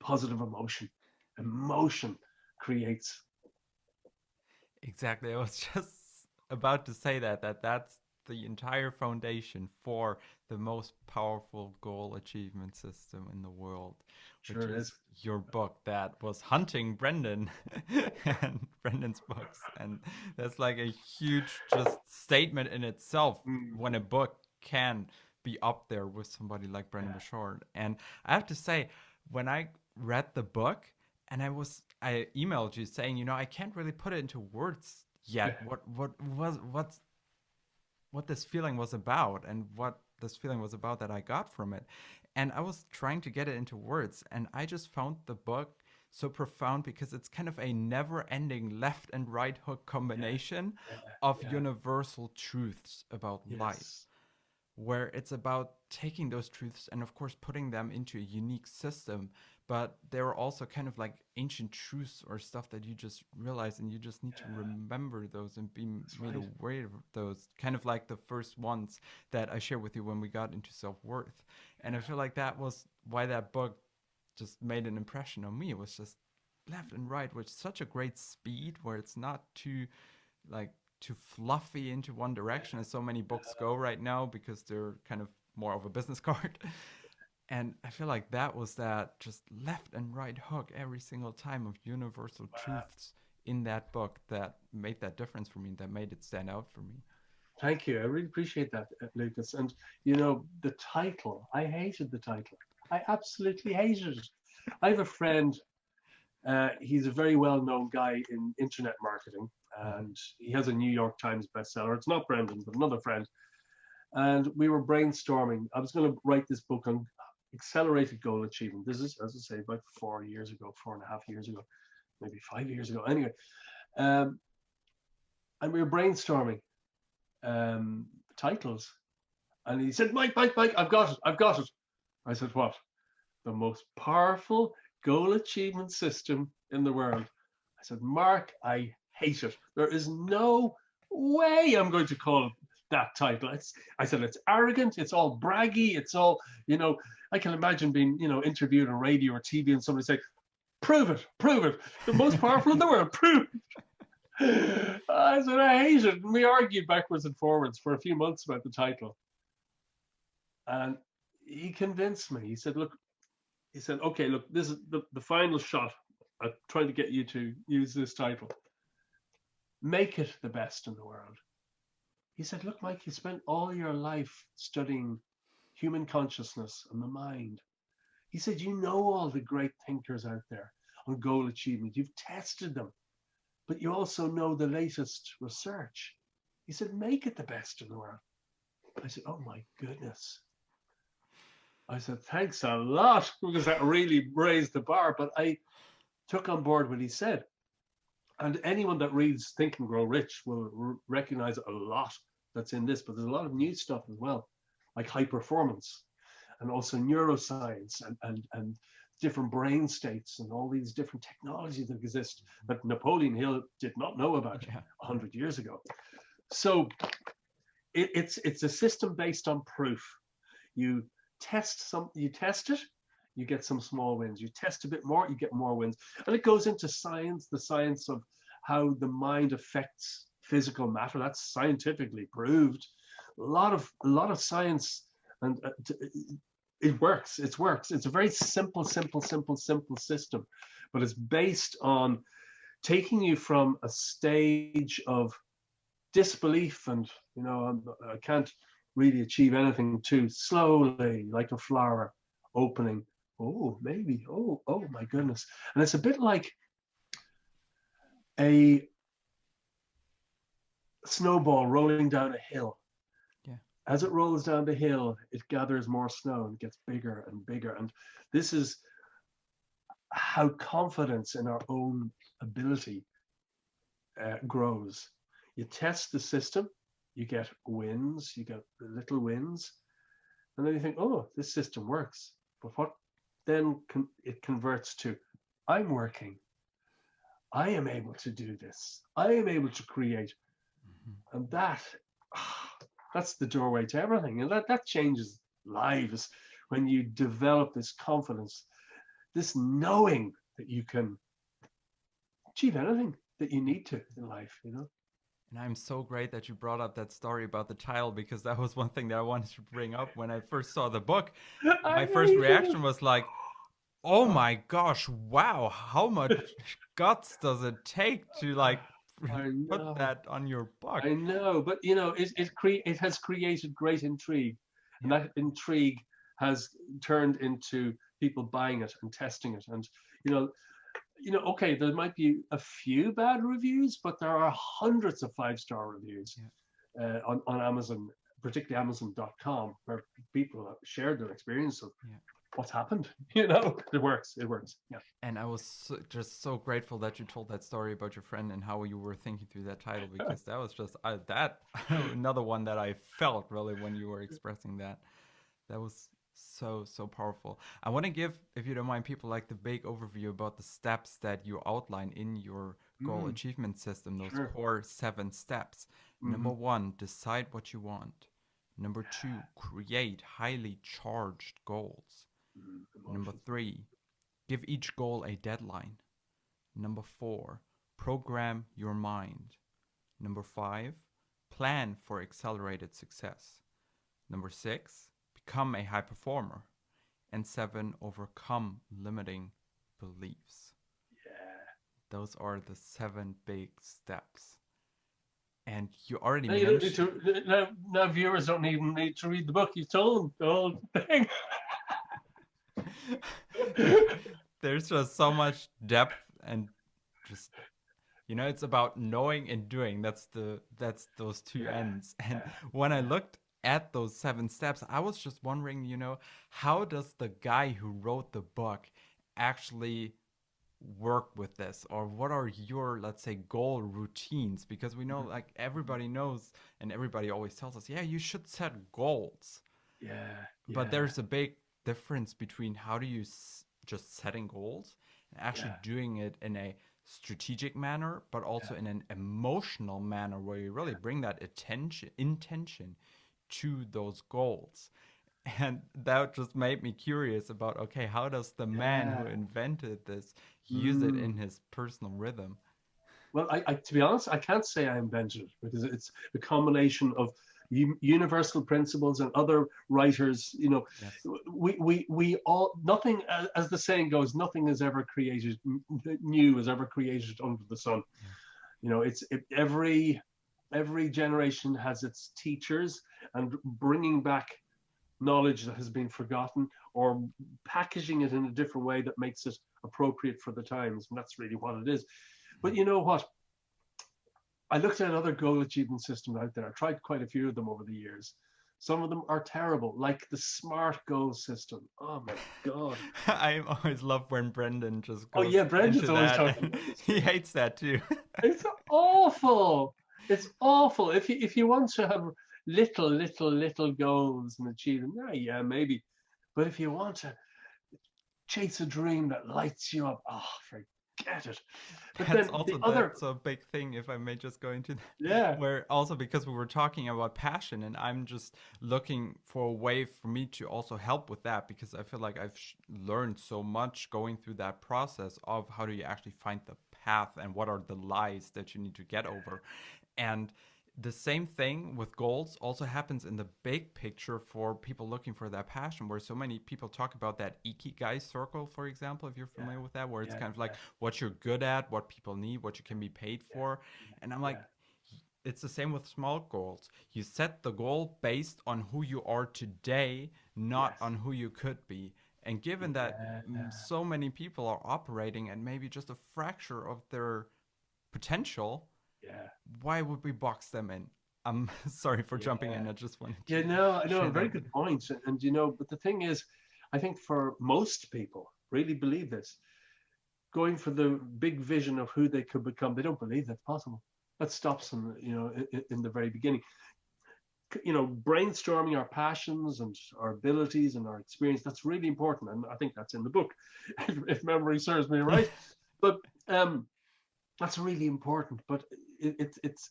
Positive emotion. Emotion creates. Exactly. I was just about to say that's the entire foundation for the most powerful goal achievement system in the world, which Sure is. is your book that was hunting Brendan and Brendan's books. And that's like a huge just statement in itself Mm, when a book can be up there with somebody like Brendan yeah. Bouchard. And I have to say, when I read the book, and I emailed you saying, I can't really put it into words yet. What this feeling was about, and what this feeling was about that I got from it. And I was trying to get it into words, and I just found the book so profound because it's kind of a never-ending left and right hook Yeah, combination yeah, of yeah. universal truths about life, Yes. where it's about taking those truths and of course putting them into a unique system, but they're also kind of like ancient truths or stuff that you just realize and you just need to Yeah, remember those and be that's made right. aware of those, kind of like the first ones that I shared with you when we got into self-worth. And I feel like that was why that book just made an impression on me. It was just left and right with such a great speed where it's not too like too fluffy into one direction as so many books go right now because they're kind of more of a business card. And I feel like that was that just left and right hook every single time of universal Wow. truths in that book that made that difference for me, that made it stand out for me. Thank you. I really appreciate that, Lucas. And you know, the title, I hated the title. I absolutely hated it. I have a friend, he's a very well-known guy in internet marketing, and he has a New York Times bestseller. It's not Brendan, but another friend. And we were brainstorming. I was going to write this book on accelerated goal achievement. This is, as I say, about 4 years ago, 4.5 years ago, maybe 5 years ago. Anyway, um, and we were brainstorming titles. And he said, Mike, I've got it. I've got it. I said, what? The most powerful goal achievement system in the world. I said, Mark, I hate it. There is no way I'm going to call it that title. I said, it's arrogant. It's all braggy. It's all, you know, I can imagine being, you know, interviewed on radio or TV and somebody say, prove it, prove it. The most powerful in the world, prove it. I said, I hate it. And we argued backwards and forwards for a few months about the title. And he convinced me. He said, look, he said, okay, look, this is the final shot at trying to get you to use this title. Make it the best in the world. He said, look, Mike, you spent all your life studying human consciousness and the mind. He said, you know all the great thinkers out there on goal achievement. You've tested them, but you also know the latest research. He said, make it the best in the world. I said, oh my goodness. I said, thanks a lot, because that really raised the bar. But I took on board what he said. And anyone that reads Think and Grow Rich will recognize a lot that's in this, but there's a lot of new stuff as well, like high performance and also neuroscience and different brain states and all these different technologies that exist that Napoleon Hill did not know about Yeah. 100 years ago. So it's a system based on proof. You you test it, you get some small wins. You test a bit more, you get more wins. And it goes into science, the science of how the mind affects physical matter. That's scientifically proved. A lot of science, and it works. It works. It's a very simple system, but it's based on taking you from a stage of disbelief and, you know, I can't really achieve anything, too slowly, like a flower opening. Oh, maybe. Oh my goodness. And it's a bit like a snowball rolling down a hill. Yeah. As it rolls down the hill, it gathers more snow and gets bigger and bigger. And this is how confidence in our own ability grows. You test the system, you get wins, you get little wins, and then you think, oh, this system works. But what then it converts to, I'm working. I am able to do this. I am able to create. Mm-hmm. And that's the doorway to everything. And that changes lives when you develop this confidence, this knowing that you can achieve anything that you need to in life, you know? And I'm so great that you brought up that story about the child, because that was one thing that I wanted to bring up when I first saw the book. I My first hated it. reaction was like, oh Oh, my gosh, wow, how much guts does it take to like I put know. that on your book? I know, but you know, it has created great intrigue, and Yeah. that intrigue has turned into people buying it and testing it, and okay, there might be a few bad reviews, but there are hundreds of 5-star reviews Yeah. on Amazon, particularly Amazon.com, where people have shared their experience of Yeah. what's happened. It works. Yeah. And I was just so grateful that you told that story about your friend and how you were thinking through that title, because that was just that another one that I felt really when you were expressing that. That was so powerful. I want to give, if you don't mind, people like the big overview about the steps that you outline in your goal Mm, achievement system, those sure. core 7 steps. Mm-hmm. Number 1, decide what you want. Number 2, create highly charged goals. Number Emotions. 3, give each goal a deadline. Number 4, program your mind. Number 5, plan for accelerated success. Number 6, become a high performer. And 7, overcome limiting beliefs. Yeah. Those are the 7 big steps. And you already Now you don't need mentioned, to. Now viewers don't even need to read the book. You told them the whole thing. there's just so much depth and just, it's about knowing and doing. That's those two Yeah. ends. And Yeah. when I Yeah. looked at those 7 steps, I was just wondering, how does the guy who wrote the book actually work with this, or what are your, let's say, goal routines? Because we know, Mhm. like, everybody knows and everybody always tells us, yeah, you should set goals, Yeah. but Yeah. there's a big difference between how do you just setting goals and actually Yeah. doing it in a strategic manner, but also Yeah. in an emotional manner where you really bring that intention to those goals. And that just made me curious about, okay, how does the man who Yeah. invented this use it in Mm. his personal rhythm? Well, to be honest, I can't say I invented it because it's a combination of universal principles and other writers. Yes. We all, nothing, as the saying goes, nothing is ever created new is ever created under the sun. Yeah. Every generation has its teachers, and bringing back knowledge that has been forgotten or packaging it in a different way that makes it appropriate for the times, and that's really what it is. But you know what? I looked at other goal achievement systems out there. I tried quite a few of them over the years. Some of them are terrible, like the SMART goal system. Oh my God. I always love when Brendan just Oh goes yeah, Brendan's into always that, talking and about this. he hates that too. It's awful. It's awful. If you want to have little goals and achieve them, yeah, maybe. But if you want to chase a dream that lights you up, oh, forget it. But That's then the also other, that's a big thing, if I may just go into that. yeah, Where also, because we were talking about passion, and I'm just looking for a way for me to also help with that, because I feel like I've learned so much going through that process of how do you actually find the path and what are the lies that you need to get over. And the same thing with goals also happens in the big picture for people looking for that passion, where so many people talk about that ikigai circle, for example, if you're yeah, familiar with that, where it's yeah, kind of like yeah, what you're good at, what people need, what you can be paid yeah, for. And I'm like, yeah, it's the same with small goals. You set the goal based on who you are today, not yes, on who you could be. And given that yeah, so many people are operating at maybe just a fracture of their potential, yeah, why would we box them in? I'm sorry for jumping yeah. in. I just wanted Yeah, to no, I know, share a very that with good you. point. And but the thing is, I think for most people really believe this, going for the big vision of who they could become, they don't believe that's possible. That stops them, in the very beginning. Brainstorming our passions and our abilities and our experience, that's really important. And I think that's in the book, if memory serves me right. But that's really important. But it's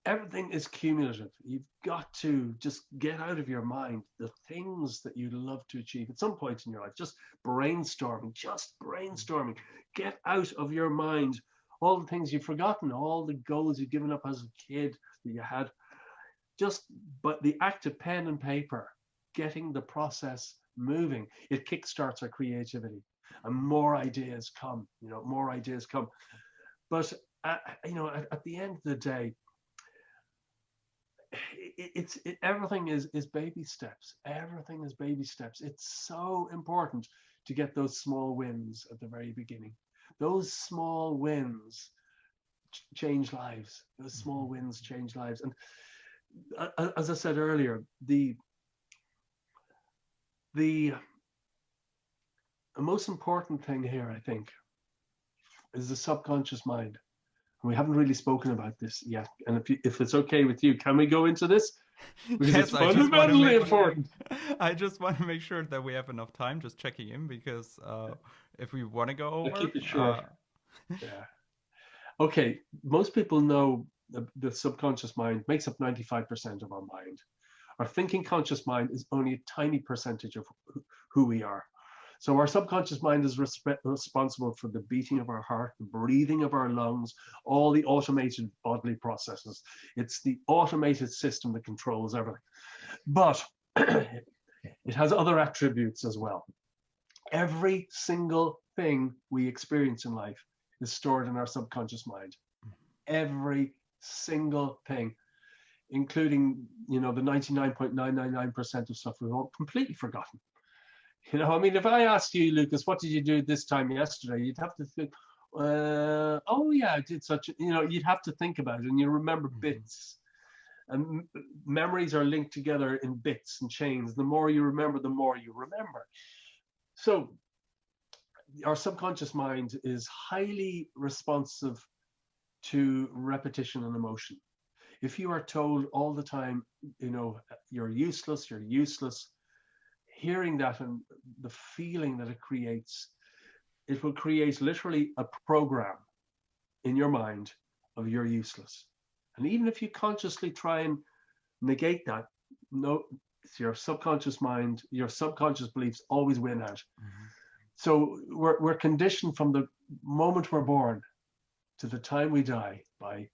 everything is cumulative. You've got to just get out of your mind the things that you'd love to achieve at some point in your life. Just brainstorming. Get out of your mind all the things you've forgotten, all the goals you've given up as a kid that you had. But the act of pen and paper, getting the process moving, it kickstarts our creativity, and more ideas come. More ideas come. But at the end of the day, everything is baby steps. Everything is baby steps. It's so important to get those small wins at the very beginning. Those small wins change lives. Those small wins change lives. And as I said earlier, the the most important thing here, I think, is the subconscious mind. We haven't really spoken about this yet. And if it's okay with you, can we go into this? Because it's Yes, I just want to fundamentally make important. I just want to make sure that we have enough time. Just checking in because if we want to go I'll over, keep it short. Yeah. Okay. Most people know the subconscious mind makes up 95% of our mind. Our thinking conscious mind is only a tiny percentage of who we are. So our subconscious mind is responsible for the beating of our heart, the breathing of our lungs, all the automated bodily processes. It's the automated system that controls everything. But it has other attributes as well. Every single thing we experience in life is stored in our subconscious mind. Every single thing, including, the 99.999% of stuff we've all completely forgotten. I mean, if I asked you, Lucas, what did you do this time yesterday? You'd have to think, oh yeah, I did such, you'd have to think about it and you remember bits. And memories are linked together in bits and chains. The more you remember, the more you remember. So our subconscious mind is highly responsive to repetition and emotion. If you are told all the time, you're useless, hearing that and the feeling that it creates, it will create literally a program in your mind of you're useless. And even if you consciously try and negate that, no, it's your subconscious mind, your subconscious beliefs always win out. Mm-hmm. So we're conditioned from the moment we're born to the time we die by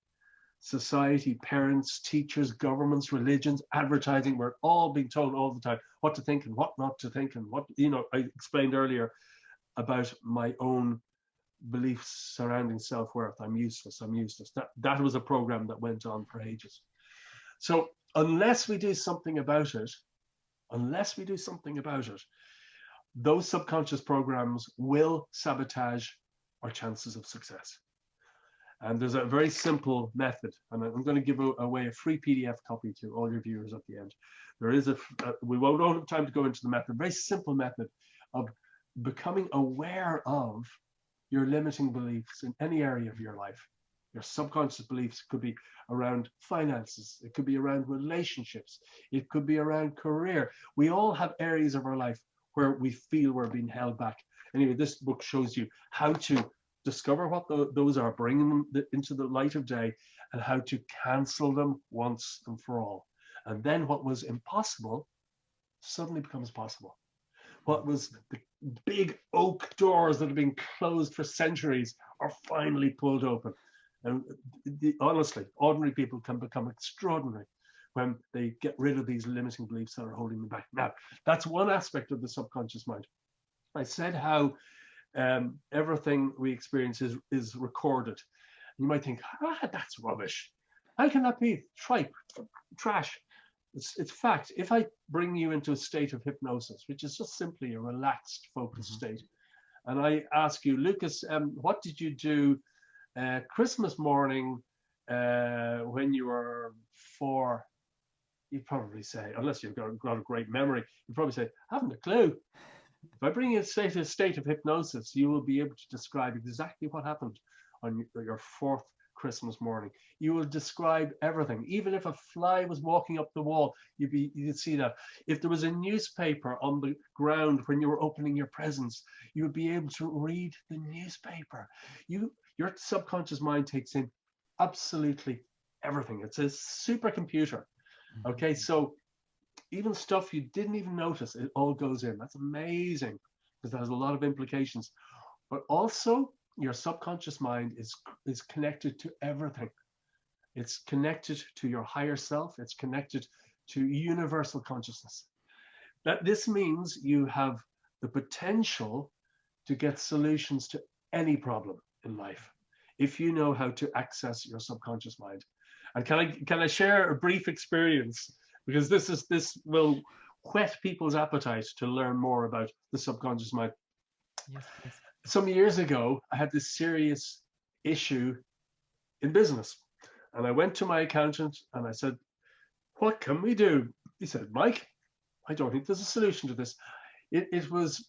society, parents, teachers, governments, religions, advertising. We're all being told all the time what to think and what not to think. And what, I explained earlier about my own beliefs surrounding self-worth. I'm useless. That was a program that went on for ages. So unless we do something about it, those subconscious programs will sabotage our chances of success. And there's a very simple method, and I'm going to give away a free PDF copy to all your viewers at the end. There is we won't have time to go into the method, very simple method of becoming aware of your limiting beliefs in any area of your life. Your subconscious beliefs could be around finances. It could be around relationships. It could be around career. We all have areas of our life where we feel we're being held back. Anyway, this book shows you how to discover what those are, bring them into the light of day, and how to cancel them once and for all. And then what was impossible suddenly becomes possible. What was the big oak doors that have been closed for centuries are finally pulled open. And honestly, ordinary people can become extraordinary when they get rid of these limiting beliefs that are holding them back. Now, that's one aspect of the subconscious mind. I said how everything we experience is recorded. You might think, that's rubbish. How can that be? Trash. It's fact. If I bring you into a state of hypnosis, which is just simply a relaxed, focused state, and I ask you, Lucas, what did you do Christmas morning when you were 4? You'd probably say, unless you've got a great memory, you'd probably say, I haven't a clue. If I bring you into a state of hypnosis, you will be able to describe exactly what happened on your 4th Christmas morning. You will describe everything. Even if a fly was walking up the wall, you'd see that. If there was a newspaper on the ground when you were opening your presents, you would be able to read the newspaper. Your subconscious mind takes in absolutely everything. It's a supercomputer. Okay, so even stuff you didn't even notice, it all goes in. That's amazing because that has a lot of implications. But also, your subconscious mind is connected to everything. It's connected to your higher self. It's connected to universal consciousness. This means you have the potential to get solutions to any problem in life if you know how to access your subconscious mind. And can I share a brief experience? Because this will whet people's appetite to learn more about the subconscious mind. Yes, please. Some years ago, I had this serious issue in business. And I went to my accountant and I said, what can we do? He said, Mike, I don't think there's a solution to this. It was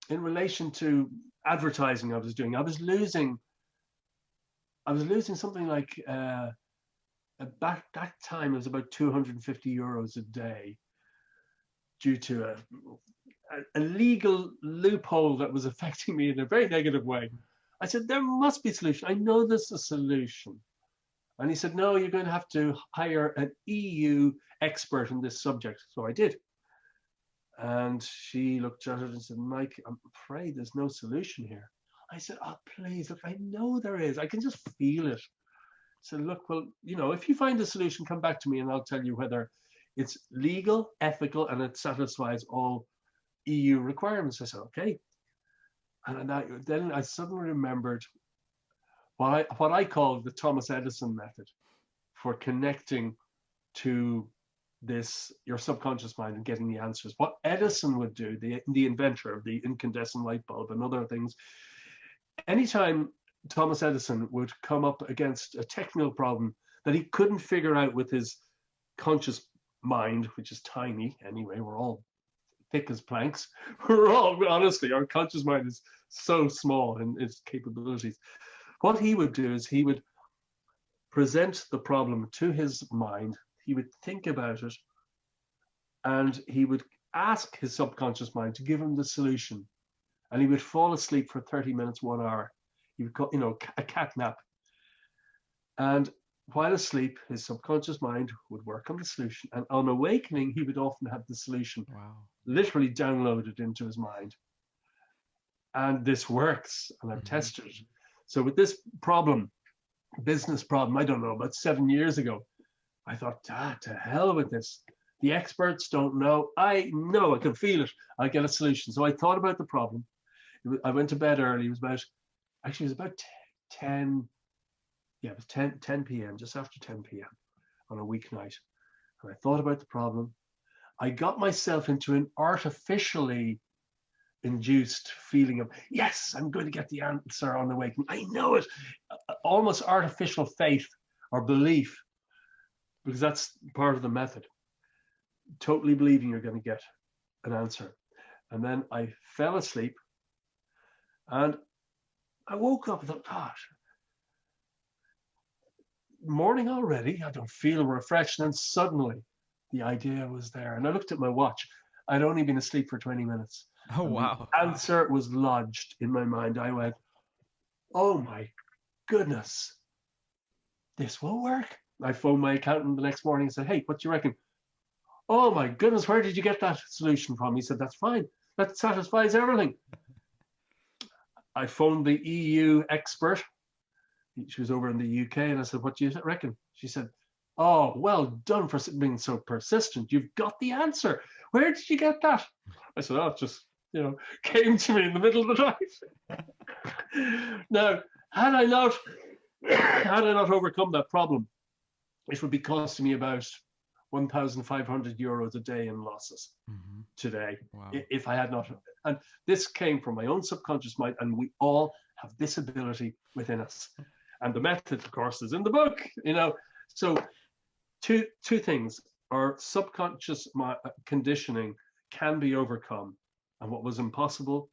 in relation to advertising I was doing. I was losing something like back that time it was about 250 euros a day due to a legal loophole that was affecting me in a very negative way. I said, there must be a solution. I know there's a solution. And he said, no, you're going to have to hire an EU expert in this subject. So I did. And she looked at it and said, Mike, I'm afraid there's no solution here. I said, oh, please, look, I know there is. I can just feel it. So look, well, if you find a solution, come back to me and I'll tell you whether it's legal, ethical, and it satisfies all EU requirements. I said, okay. And then I suddenly remembered what I call the Thomas Edison method for connecting to your subconscious mind and getting the answers. What Edison would do, the inventor of the incandescent light bulb and other things, anytime Thomas Edison would come up against a technical problem that he couldn't figure out with his conscious mind, which is tiny anyway, we're all thick as planks. Honestly, our conscious mind is so small in its capabilities. What he would do is he would present the problem to his mind, he would think about it, and he would ask his subconscious mind to give him the solution. And he would fall asleep for 30 minutes, 1 hour. He would call, a cat nap. And while asleep, his subconscious mind would work on the solution. And on awakening, he would often have the solution literally downloaded into his mind. And this works, and I've tested it. So with this problem, business problem, I don't know, about 7 years ago, I thought, to hell with this. The experts don't know. I know, I can feel it. I'll get a solution. So I thought about the problem. I went to bed early. It was about 10, yeah, it was 10 p.m., just after 10 p.m. on a weeknight. And I thought about the problem. I got myself into an artificially induced feeling of, yes, I'm going to get the answer on awakening. I know it. Almost artificial faith or belief, because that's part of the method. Totally believing you're going to get an answer. And then I fell asleep and I woke up and thought, gosh, morning already. I don't feel refreshed. And then suddenly the idea was there. And I looked at my watch. I'd only been asleep for 20 minutes. Oh, wow. The answer was lodged in my mind. I went, oh my goodness, this will work. I phoned my accountant the next morning and said, hey, what do you reckon? Oh my goodness, where did you get that solution from? He said, that's fine. That satisfies everything. I phoned the EU expert. She was over in the UK, and I said, what do you reckon? She said, oh, well done for being so persistent. You've got the answer. Where did you get that? I said, oh, it just, came to me in the middle of the night. Now, had I not overcome that problem, it would be costing me about 1,500 euros a day in losses today, if I had not. And this came from my own subconscious mind, and we all have this ability within us. And the method, of course, is in the book. So two things: our subconscious conditioning can be overcome, and what was impossible,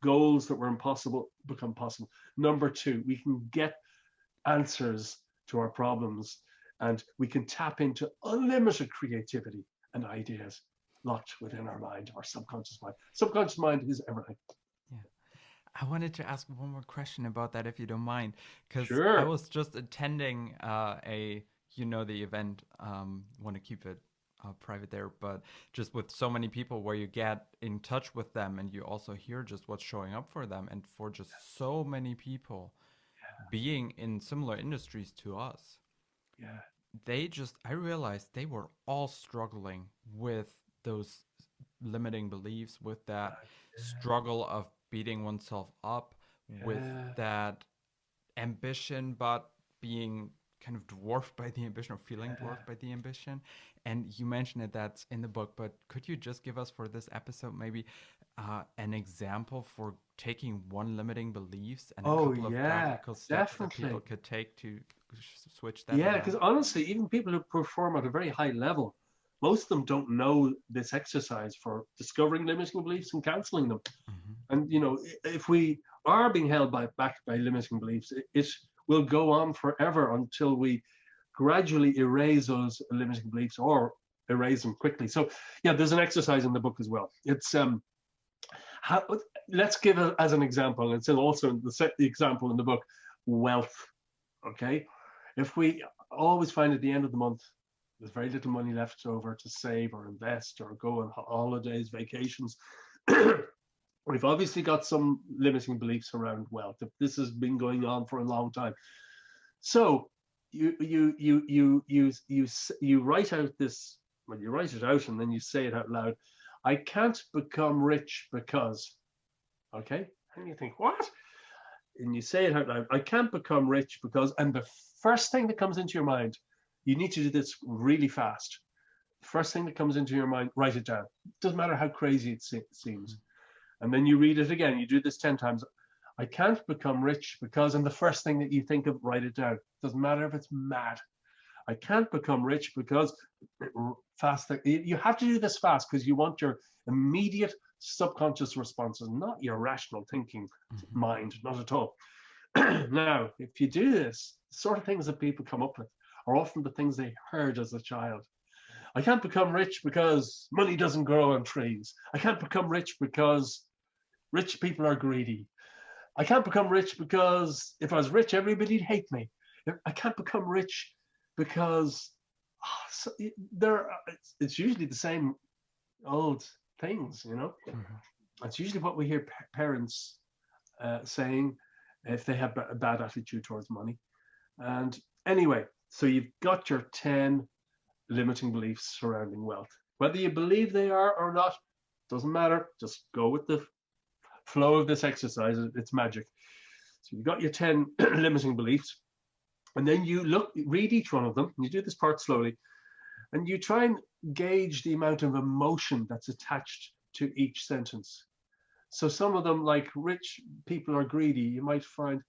goals that were impossible, become possible. Number two, we can get answers to our problems, and we can tap into unlimited creativity and ideas locked within our mind, our subconscious mind. Subconscious mind is everything. Yeah. I wanted to ask one more question about that, if you don't mind, because Sure. I was just attending the event. Want to keep it private there, but just with so many people where you get in touch with them and you also hear just what's showing up for them, and for just so many people being in similar industries to us. Yeah. I realized they were all struggling with those limiting beliefs, with that struggle of beating oneself up, with that ambition, but being kind of dwarfed by the ambition, or feeling dwarfed by the ambition. And you mentioned it, that's in the book, but could you just give us for this episode maybe an example for taking one limiting beliefs and a couple of practical steps that people could take to switch that around? Because honestly, even people who perform at a very high level, most of them don't know this exercise for discovering limiting beliefs and canceling them. Mhm. And if we are being held back by limiting beliefs, it will go on forever until we gradually erase those limiting beliefs or erase them quickly. So yeah, there's an exercise in the book as well. It's how, let's give as an example. It's also the example in the book, wealth. Okay, if we always find at the end of the month there's very little money left over to save or invest or go on holidays, vacations. We've obviously got some limiting beliefs around wealth. If this has been going on for a long time, so you write out this. Well, you write it out and then you say it out loud. I can't become rich because. Okay, and you think what? And you say it out loud. I can't become rich because. And the first thing that comes into your mind, you need to do this really fast. The first thing that comes into your mind, write it down. Doesn't matter how crazy it seems. And then you read it again. You do this 10 times. I can't become rich because, and the first thing that you think of, write it down. Doesn't matter if it's mad. I can't become rich because fast. You have to do this fast because you want your immediate subconscious responses, not your rational thinking mind, not at all. Now, if you do this, the sort of things that people come up with are often the things they heard as a child. I can't become rich because money doesn't grow on trees. I can't become rich because rich people are greedy. I can't become rich because if I was rich, everybody'd hate me. I can't become rich because it's usually the same old things, It's usually what we hear parents saying if they have a bad attitude towards money. And anyway, so you've got your 10 limiting beliefs surrounding wealth. Whether you believe they are or not, doesn't matter. Just go with the flow of this exercise. It's magic. So you've got your 10 limiting beliefs, and then you read each one of them, and you do this part slowly, and you try and gauge the amount of emotion that's attached to each sentence. So some of them, like rich people are greedy, you might find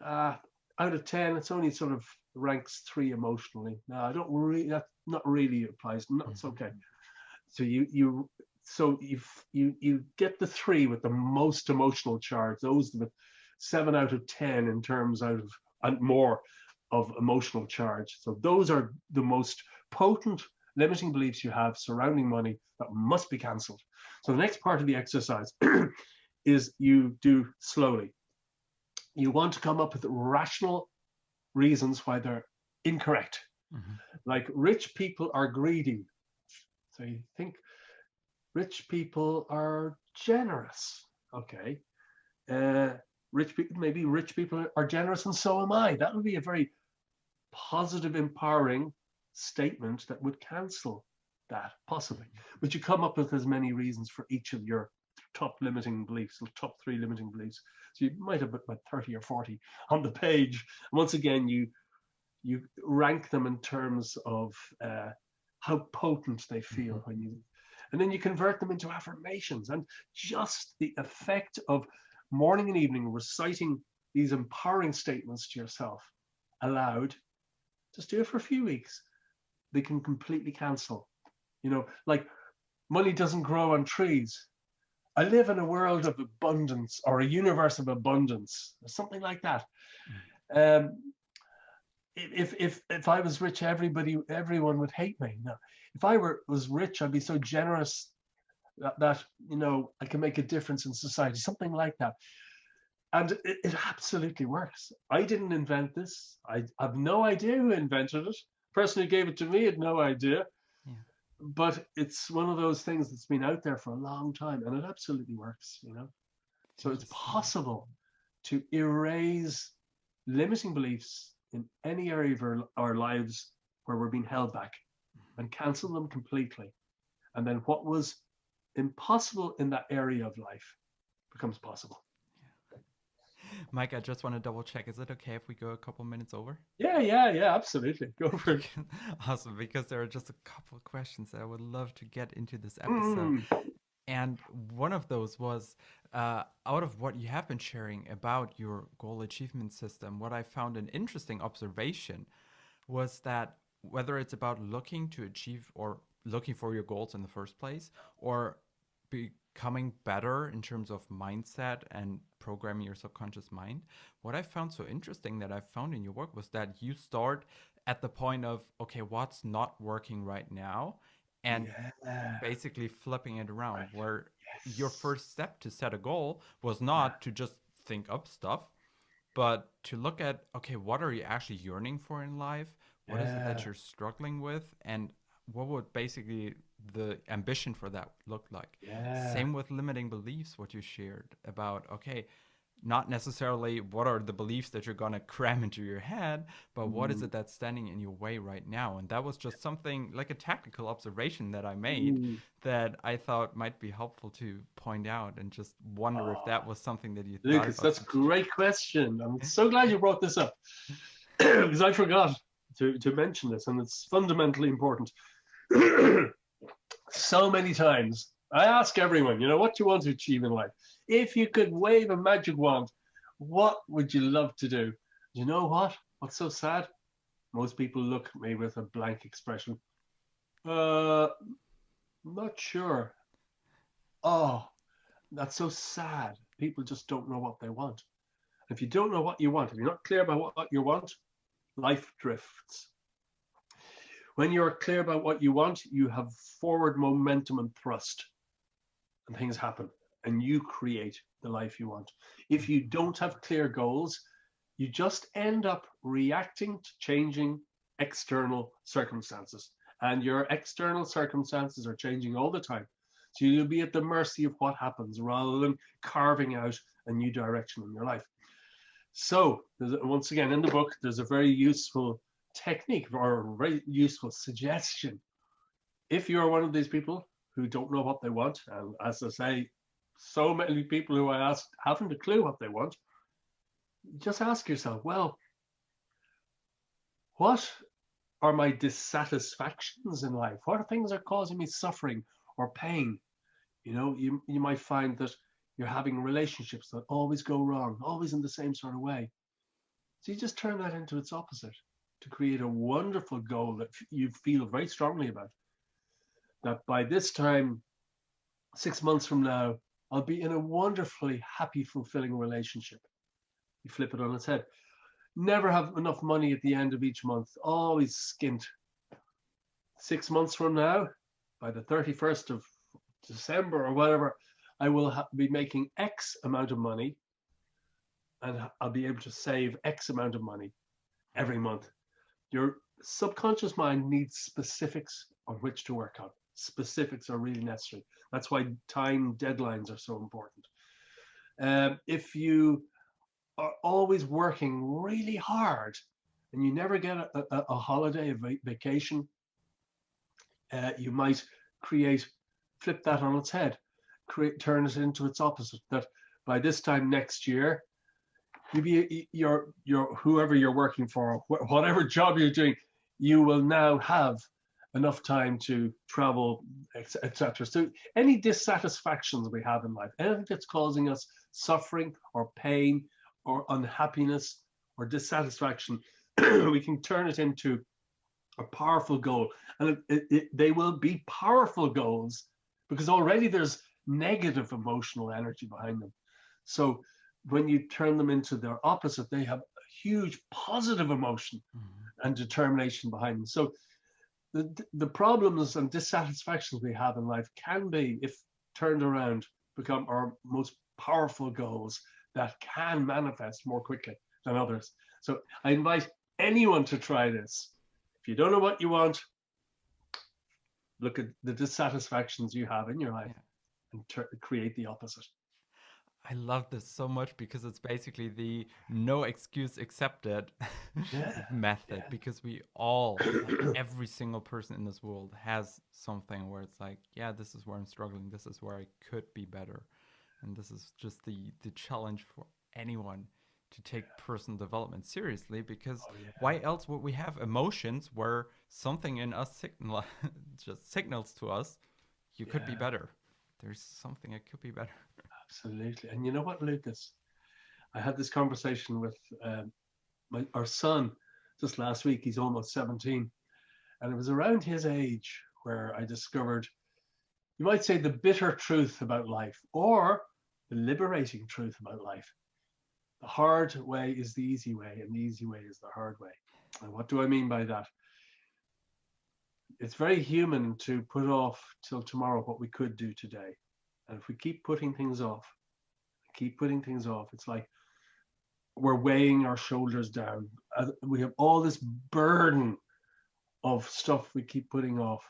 out of 10, it's only sort of ranks 3 emotionally. No, I don't really, that not really applies. No, it's okay. So you get the 3 with the most emotional charge, those with 7 out of 10 in terms out of and more of emotional charge. So those are the most potent limiting beliefs you have surrounding money that must be cancelled. So the next part of the exercise is you do slowly. You want to come up with rational reasons why they're incorrect. Like rich people are greedy. So you think rich people are generous. Okay. Maybe rich people are generous and so am I. That would be a very positive, empowering statement that would cancel that, possibly. But you come up with as many reasons for each of your top limiting beliefs, the top 3 limiting beliefs. So you might have about 30 or 40 on the page. And once again, you rank them in terms of how potent they feel when you, and then you convert them into affirmations. And just the effect of morning and evening reciting these empowering statements to yourself aloud, just do it for a few weeks. They can completely cancel. Like money doesn't grow on trees. I live in a world of abundance, or a universe of abundance, or something like that. If I was rich, everyone would hate me. No, if I was rich, I'd be so generous that I can make a difference in society, something like that. And it absolutely works. I didn't invent this. I have no idea who invented it. The person who gave it to me had no idea. Yeah. But it's one of those things that's been out there for a long time, and it absolutely works, So it's possible to erase limiting beliefs in any area of our lives where we're being held back and cancel them completely. And then what was impossible in that area of life becomes possible. Mike, I just want to double check. Is it okay if we go a couple minutes over? Yeah, absolutely. Go for it. Awesome, because there are just a couple of questions that I would love to get into this episode. And one of those was out of what you have been sharing about your goal achievement system, what I found an interesting observation was that whether it's about looking to achieve or looking for your goals in the first place, or becoming better in terms of mindset and programming your subconscious mind. What I found so interesting that I found in your work was that you start at the point of, okay, what's not working right now? And Yeah. basically flipping it around, Right. where your Yes. first step to set a goal was Yeah. not to just think up stuff, but to look at, okay, what are you actually yearning for in life? What is it that Yeah. you're struggling with? And what would basically the ambition for that look like? Yeah. Same with limiting beliefs, what you shared about, okay, not necessarily what are the beliefs that you're going to cram into your head, but what is Mm. it that's standing in your way right now? And that was just something like a tactical observation that I made Mm. that I thought might be helpful to point out, and just wonder if Oh, that was something that you thought Lucas, about that's a some teaching. great question. I'm so glad you brought this up because I forgot to mention this, and it's fundamentally important. So many times I ask everyone, what do you want to achieve in life? If you could wave a magic wand, what would you love to do? You know what? What's so sad? Most people look at me with a blank expression. Uh, not sure. Oh, that's so sad. People just don't know what they want. If you don't know what you want, if you're not clear about what you want, life drifts. When you're clear about what you want, you have forward momentum and thrust, and things happen, and you create the life you want. If you don't have clear goals, you just end up reacting to changing external circumstances. And your external circumstances are changing all the time. So you'll be at the mercy of what happens rather than carving out a new direction in your life. So, once again, in the book, there's a very useful technique or a very useful suggestion. If you're one of these people who don't know what they want, and as I say, so many people who I ask haven't a clue what they want, just ask yourself, well, what are my dissatisfactions in life? What things are causing me suffering or pain? You might find that you're having relationships that always go wrong, always in the same sort of way. So you just turn that into its opposite to create a wonderful goal that you feel very strongly about. That by this time, 6 months from now, I'll be in a wonderfully happy, fulfilling relationship. You flip it on its head. Never have enough money at the end of each month, always skint. 6 months from now, by the 31st of December or whatever, I will be making X amount of money, and I'll be able to save X amount of money every month. Your subconscious mind needs specifics on which to work on. Specifics are really necessary. That's why time deadlines are so important. If you are always working really hard and you never get a holiday, a vacation, you might flip that on its head, turn it into its opposite. That by this time next year, your whoever you're working for, whatever job you're doing, you will now have enough time to travel, etc. So any dissatisfactions we have in life, anything that's causing us suffering or pain or unhappiness or dissatisfaction, we can turn it into a powerful goal. And they will be powerful goals because already there's negative emotional energy behind them. So when you turn them into their opposite, they have a huge positive emotion Mhm. and determination behind them. So the problems and dissatisfactions we have in life can be, if turned around, become our most powerful goals that can manifest more quickly than others. So I invite anyone to try this. If you don't know what you want, look at the dissatisfactions you have in your life Yeah. and create the opposite. I love this so much because it's basically the no excuse accepted Yeah, method, yeah. because we all, like every single person in this world, has something where it's like, yeah, this is where I'm struggling, this is where I could be better. And this is just the challenge for anyone to take personal development seriously, because Oh yeah. why else would we have emotions where something in us just signals to us you could be Yeah, better. There's something that could be better. absolutely. And you know what, Lucas? I had this conversation with our son just last week. He's almost 17. And it was around his age where I discovered, you might say, the bitter truth about life, or the liberating truth about life. The hard way is the easy way, and the easy way is the hard way. And what do I mean by that? It's very human to put off till tomorrow what we could do today. And if we keep putting things off, it's like we're weighing our shoulders down. We have all this burden of stuff we keep putting off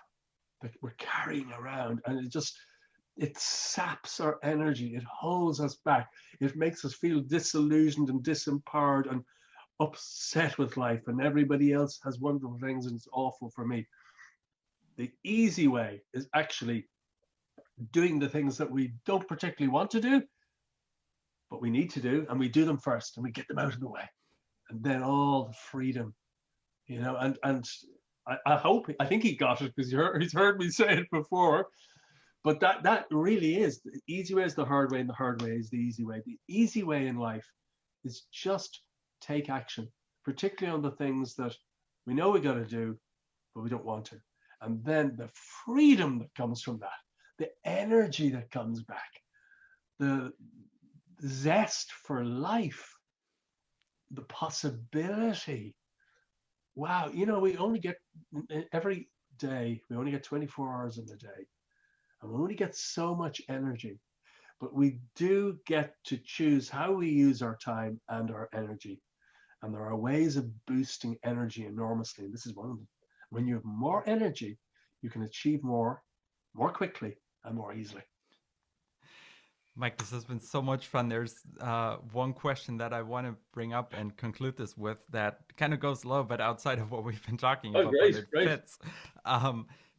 that we're carrying around, and it saps our energy. It holds us back. It makes us feel disillusioned and disempowered and upset with life, and everybody else has wonderful things and it's awful for me. The easy way is actually doing the things that we don't particularly want to do, but we need to do, and we do them first and we get them out of the way. And then all the freedom, and I think he got it, because he's heard me say it before. But that really is, the easy way is the hard way, and the hard way is the easy way. The easy way in life is just take action, particularly on the things that we know we got to do, but we don't want to. And then the freedom that comes from that, the energy that comes back, the zest for life, the possibility. Wow, we only get, every day, we only get 24 hours in the day. And we only get so much energy, but we do get to choose how we use our time and our energy. And there are ways of boosting energy enormously. And this is one of them. When you have more energy, you can achieve more quickly and more easily. Mike, this has been so much fun. There's one question that I want to bring up and conclude this with that kind of goes low, but outside of what we've been talking about, Great, but it great. fits.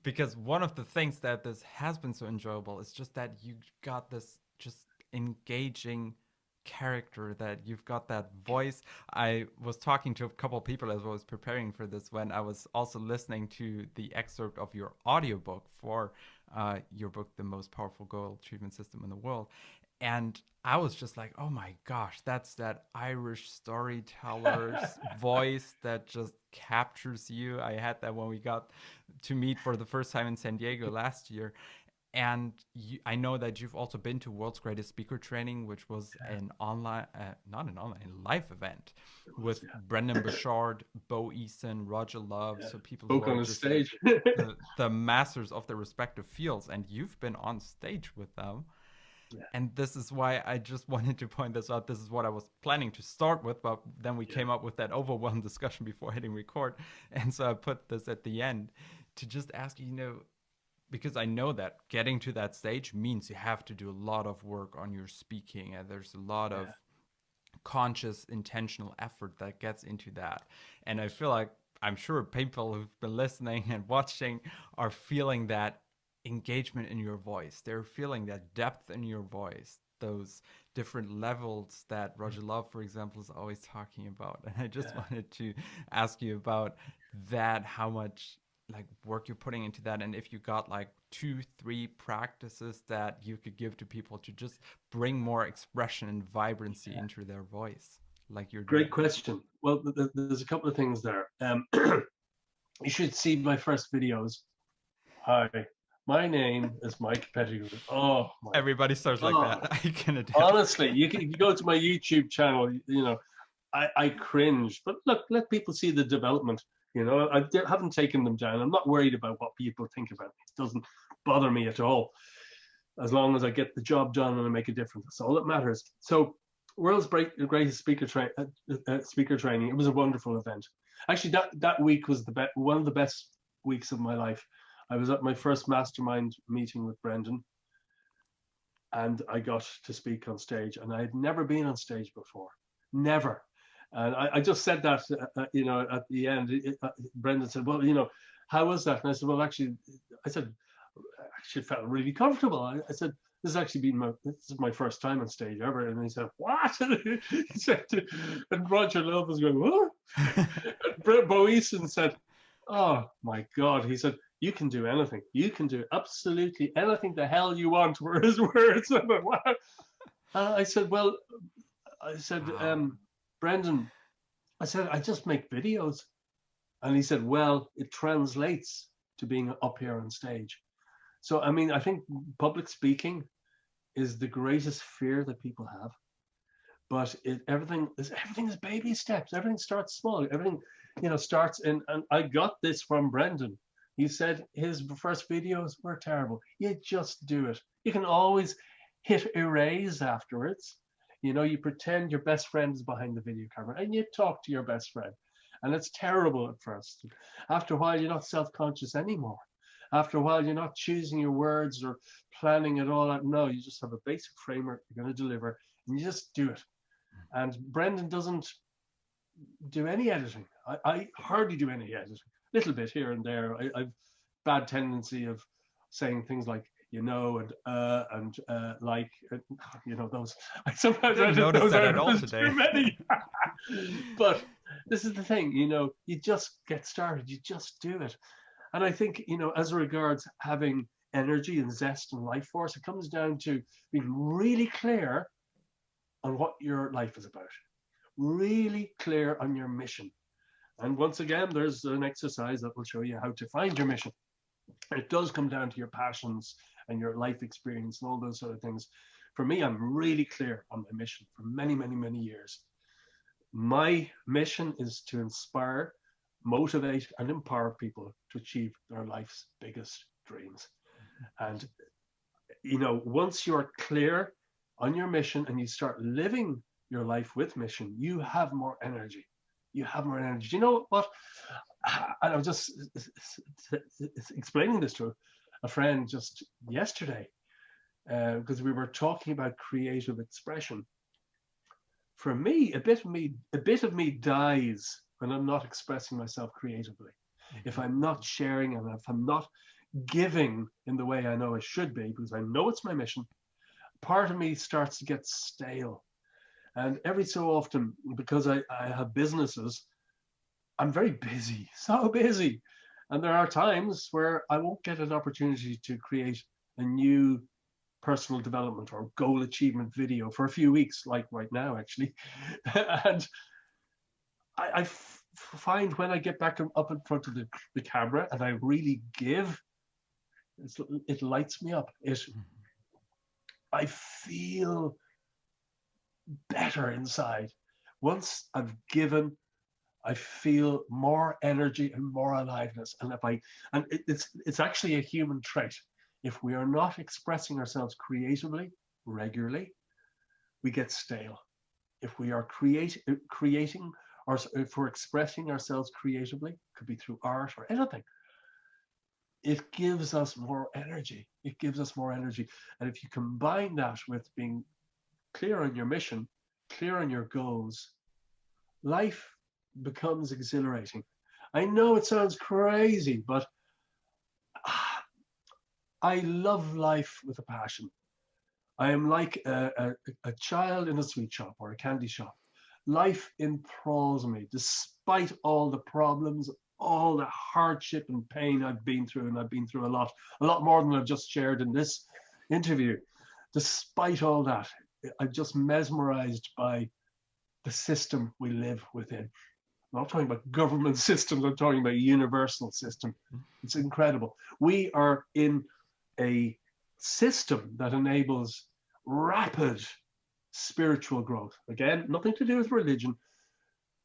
Because one of the things that this has been so enjoyable is just that you got this just engaging character, that you've got that voice. I was talking to a couple of people as I was preparing for this, when I was also listening to the excerpt of your audiobook for your book, The Most Powerful Goal Treatment System in the World. And I was just like, oh my gosh, that's that Irish storyteller's voice that just captures you. I had that when we got to meet for the first time in San Diego last year. And I know that you've also been to World's Greatest Speaker Training, which was an online, not an online, live event with Brendan Burchard, Bo Eason, Roger Love. So people Spoke who are on the just stage. the masters of their respective fields. And you've been on stage with them. Yeah. And this is why I just wanted to point this out. This is what I was planning to start with, but then we came up with that Overwhelm discussion before hitting record. And so I put this at the end to just ask you, because I know that getting to that stage means you have to do a lot of work on your speaking, and there's a lot of conscious, intentional effort that gets into that. And I feel like, I'm sure people who've been listening and watching are feeling that engagement in your voice. They're feeling that depth in your voice, those different levels that Roger Love, for example, is always talking about. And I just wanted to ask you about that, how much work you're putting into that, and if you got 2-3 practices that you could give to people to just bring more expression and vibrancy into their voice, like you're Great question. Well, there's a couple of things there. You should see my first videos. Hi, my name is Mike Pettigrew. Oh, everybody starts like that. I can adapt. Honestly, you go to my YouTube channel. I cringe, but look, let people see the development. I haven't taken them down. I'm not worried about what people think about me. It doesn't bother me at all, as long as I get the job done and I make a difference. That's all that matters. So, World's Greatest Speaker Training. It was a wonderful event. Actually, that week was one of the best weeks of my life. I was at my first mastermind meeting with Brendan, and I got to speak on stage, and I had never been on stage before, never. And I just said that, at the end. Brendan said, well, how was that? And I said, well, actually, I felt really comfortable. I said, this is my first time on stage ever. And he said, what? He said, and Roger Love was going, what? Bo Eason said, oh my God. He said, you can do anything. You can do absolutely anything the hell you want, were his words. I said, wow. Brendan, I said, I just make videos. And he said, well, it translates to being up here on stage. So, I mean, I think public speaking is the greatest fear that people have. But everything is baby steps. Everything starts small. Everything, starts in. And I got this from Brendan. He said his first videos were terrible. You just do it. You can always hit erase afterwards. You pretend your best friend is behind the video camera and you talk to your best friend. And it's terrible at first. After a while, you're not self-conscious anymore. After a while, you're not choosing your words or planning it all out. No, you just have a basic framework you're going to deliver and you just do it. And Brendan doesn't do any editing. I hardly do any editing. A little bit here and there. I've bad tendency of saying things like and like those. I sometimes didn't notice that at all today. Too many. But this is the thing. You just get started. You just do it. And I think as regards having energy and zest and life force, it comes down to being really clear on what your life is about, really clear on your mission. And once again, there's an exercise that will show you how to find your mission. It does come down to your passions and your life experience and all those sort of things. For me, I'm really clear on my mission for many, many, many years. My mission is to inspire, motivate, and empower people to achieve their life's biggest dreams. And, once you're clear on your mission and you start living your life with mission, you have more energy. You have more energy. You know what? And I was just explaining this to a friend just yesterday because we were talking about creative expression. For me, a bit of me dies when I'm not expressing myself creatively. If I'm not sharing and if I'm not giving in the way I know I should be, because I know it's my mission, part of me starts to get stale. And every so often, because I have businesses, I'm very busy, so busy. And there are times where I won't get an opportunity to create a new personal development or goal achievement video for a few weeks, like right now, actually. And I find when I get back up in front of the camera and I really give, it lights me up. I feel better inside. Once I've given, I feel more energy and more aliveness. And it's actually a human trait. If we are not expressing ourselves creatively, regularly, we get stale. If we are creating, or if we're expressing ourselves creatively, could be through art or anything, it gives us more energy. It gives us more energy. And if you combine that with being clear on your mission, clear on your goals, life becomes exhilarating. I know it sounds crazy, but I love life with a passion. I am like a child in a sweet shop or a candy shop. Life enthralls me, despite all the problems, all the hardship and pain I've been through, and I've been through a lot more than I've just shared in this interview. Despite all that, I'm just mesmerized by the system we live within. I'm not talking about government systems, I'm talking about a universal system. It's incredible. We are in a system that enables rapid spiritual growth. Again, nothing to do with religion,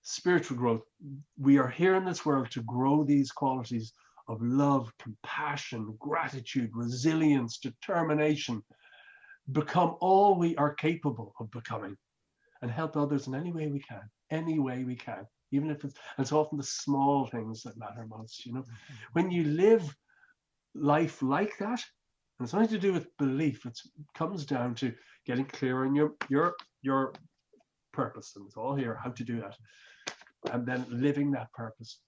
spiritual growth. We are here in this world to grow these qualities of love, compassion, gratitude, resilience, determination, become all we are capable of becoming, and help others in any way we can, even if it's often the small things that matter most. When you live life like that, and it's nothing to do with belief, it comes down to getting clear on your purpose, and it's all here how to do that, and then living that purpose.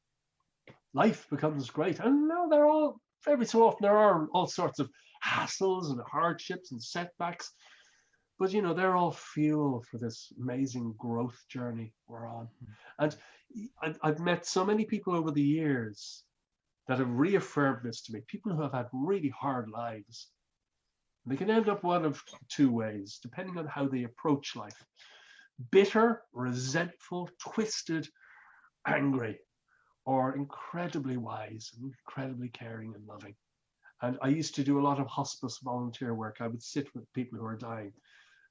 Life becomes great. And now every so often there are all sorts of hassles and hardships and setbacks, but they're all fuel for this amazing growth journey we're on. And I've met so many people over the years that have reaffirmed this to me, people who have had really hard lives. They can end up one of two ways, depending on how they approach life: bitter, resentful, twisted, angry, or incredibly wise and incredibly caring and loving. And I used to do a lot of hospice volunteer work. I would sit with people who are dying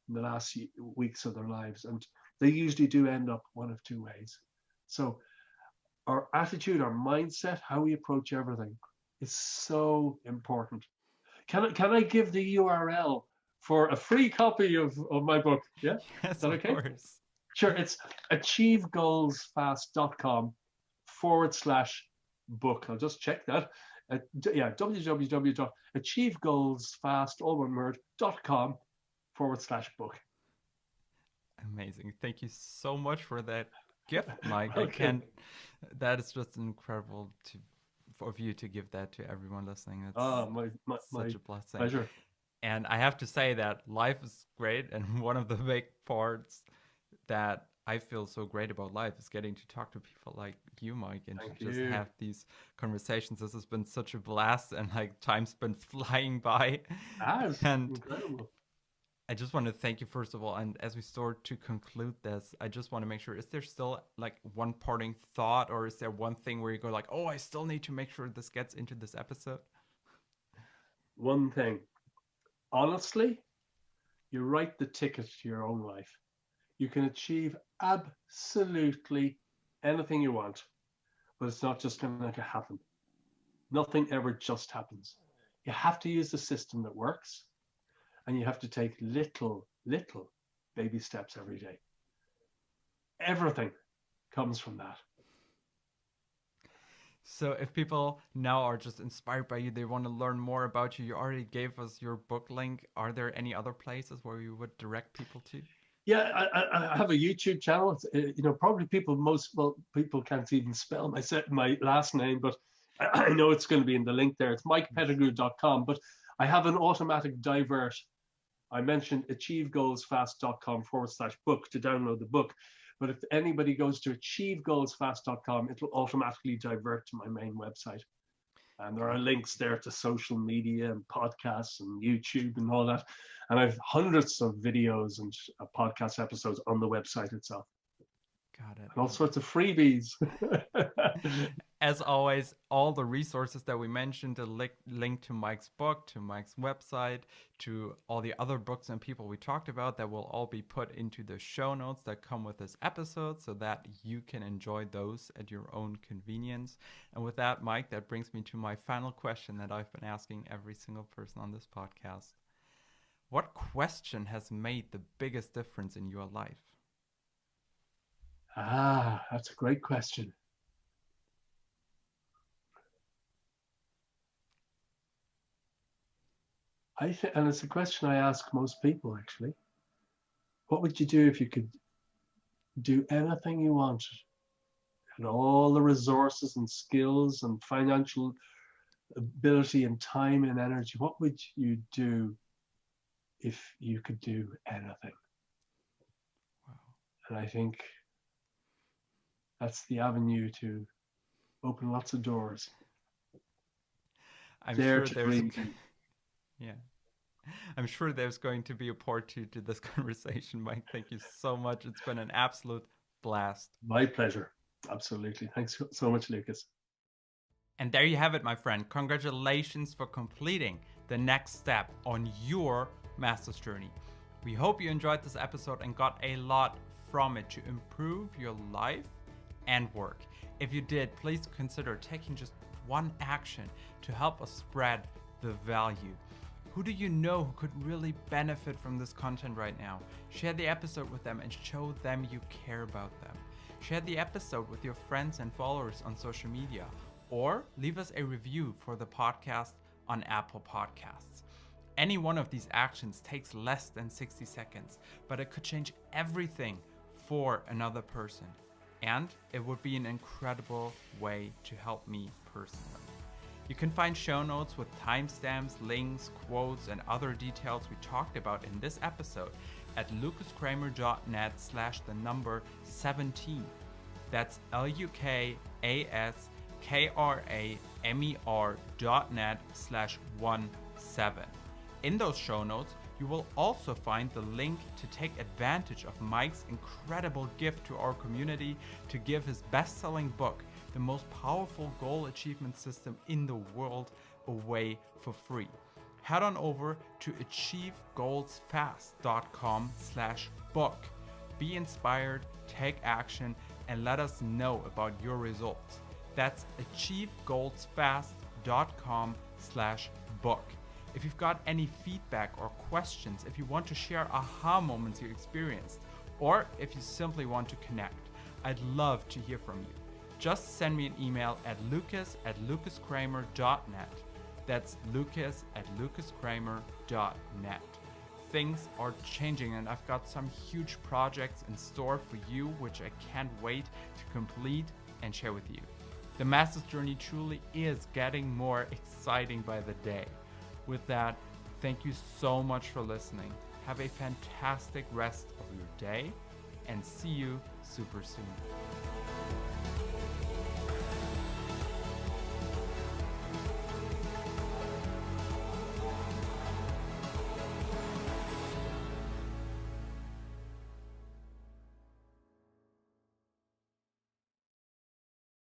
in the last weeks of their lives, and they usually do end up one of two ways. So our attitude, our mindset, how we approach everything is so important. Can I give the URL for a free copy of my book? Yeah, is Yes, that of okay? course. Sure. It's achievegoalsfast.com/book. I'll just check that. Yeah, www.achievegoalsfast, all one word.com/book. Amazing. Thank you so much for that gift, Mike. I Okay. can't, that is just incredible for you to give that to everyone listening. It's Ah, my such a blessing. pleasure. And I have to say that life is great. And one of the big parts that I feel so great about life is getting to talk to people like you, Mike, and to Thank just you. have these conversations. This has been such a blast, and like time's been flying by. It's And incredible. I just want to thank you first of all. And as we start to conclude this, I just want to make sure: is there still like one parting thought, or is there one thing where you go like, "Oh, I still need to make sure this gets into this episode"? One thing, honestly, you write the ticket to your own life. You can achieve absolutely anything you want, but it's not just going to happen. Nothing ever just happens. You have to use the system that works, and you have to take little baby steps every day. Everything comes from that. So if people now are just inspired by you, they want to learn more about you. You already gave us your book link. Are there any other places where you would direct people to? Yeah, I have a YouTube channel. It's, probably people can't even spell my last name, but I know it's going to be in the link there. It's mikepettigrew.com, but I have an automatic divert. I mentioned achievegoalsfast.com/book to download the book. But if anybody goes to achievegoalsfast.com, it will automatically divert to my main website. And there are Got it. links there to social media and podcasts and YouTube and all that. And I've hundreds of videos and podcast episodes on the website itself. Got it. And all sorts of freebies. As always, all the resources that we mentioned, the link to Mike's book, to Mike's website, to all the other books and people we talked about, that will all be put into the show notes that come with this episode so that you can enjoy those at your own convenience. And with that, Mike, that brings me to my final question that I've been asking every single person on this podcast. What question has made the biggest difference in your life? That's a great question. And it's a question I ask most people actually. What would you do if you could do anything you wanted? And all the resources and skills and financial ability and time and energy, what would you do if you could do anything? Wow. And I think that's the avenue to open lots of doors. I'm Dare sure to there's dream. yeah. I'm sure there's going to be a part two to this conversation, Mike. Thank you so much. It's been an absolute blast. My pleasure. Absolutely. Thanks so much, Lucas. And there you have it, my friend. Congratulations for completing the next step on your master's journey. We hope you enjoyed this episode and got a lot from it to improve your life and work. If you did, please consider taking just one action to help us spread the value. Who do you know who could really benefit from this content right now? Share the episode with them and show them you care about them. Share the episode with your friends and followers on social media, or leave us a review for the podcast on Apple Podcasts. Any one of these actions takes less than 60 seconds, but it could change everything for another person. And it would be an incredible way to help me personally. You can find show notes with timestamps, links, quotes, and other details we talked about in this episode at lucaskramer.net/17. That's LUKASKRAMER.net/17. In those show notes, you will also find the link to take advantage of Mike's incredible gift to our community to give his best-selling book the most powerful goal achievement system in the world away for free. Head on over to achievegoalsfast.com/book. Be inspired, take action, and let us know about your results. That's achievegoalsfast.com/book. If you've got any feedback or questions, if you want to share aha moments you experienced, or if you simply want to connect, I'd love to hear from you. Just send me an email at lucas@lucaskramer.net. That's lucas@lucaskramer.net. Things are changing and I've got some huge projects in store for you, which I can't wait to complete and share with you. The Master's Journey truly is getting more exciting by the day. With that, thank you so much for listening. Have a fantastic rest of your day and see you super soon.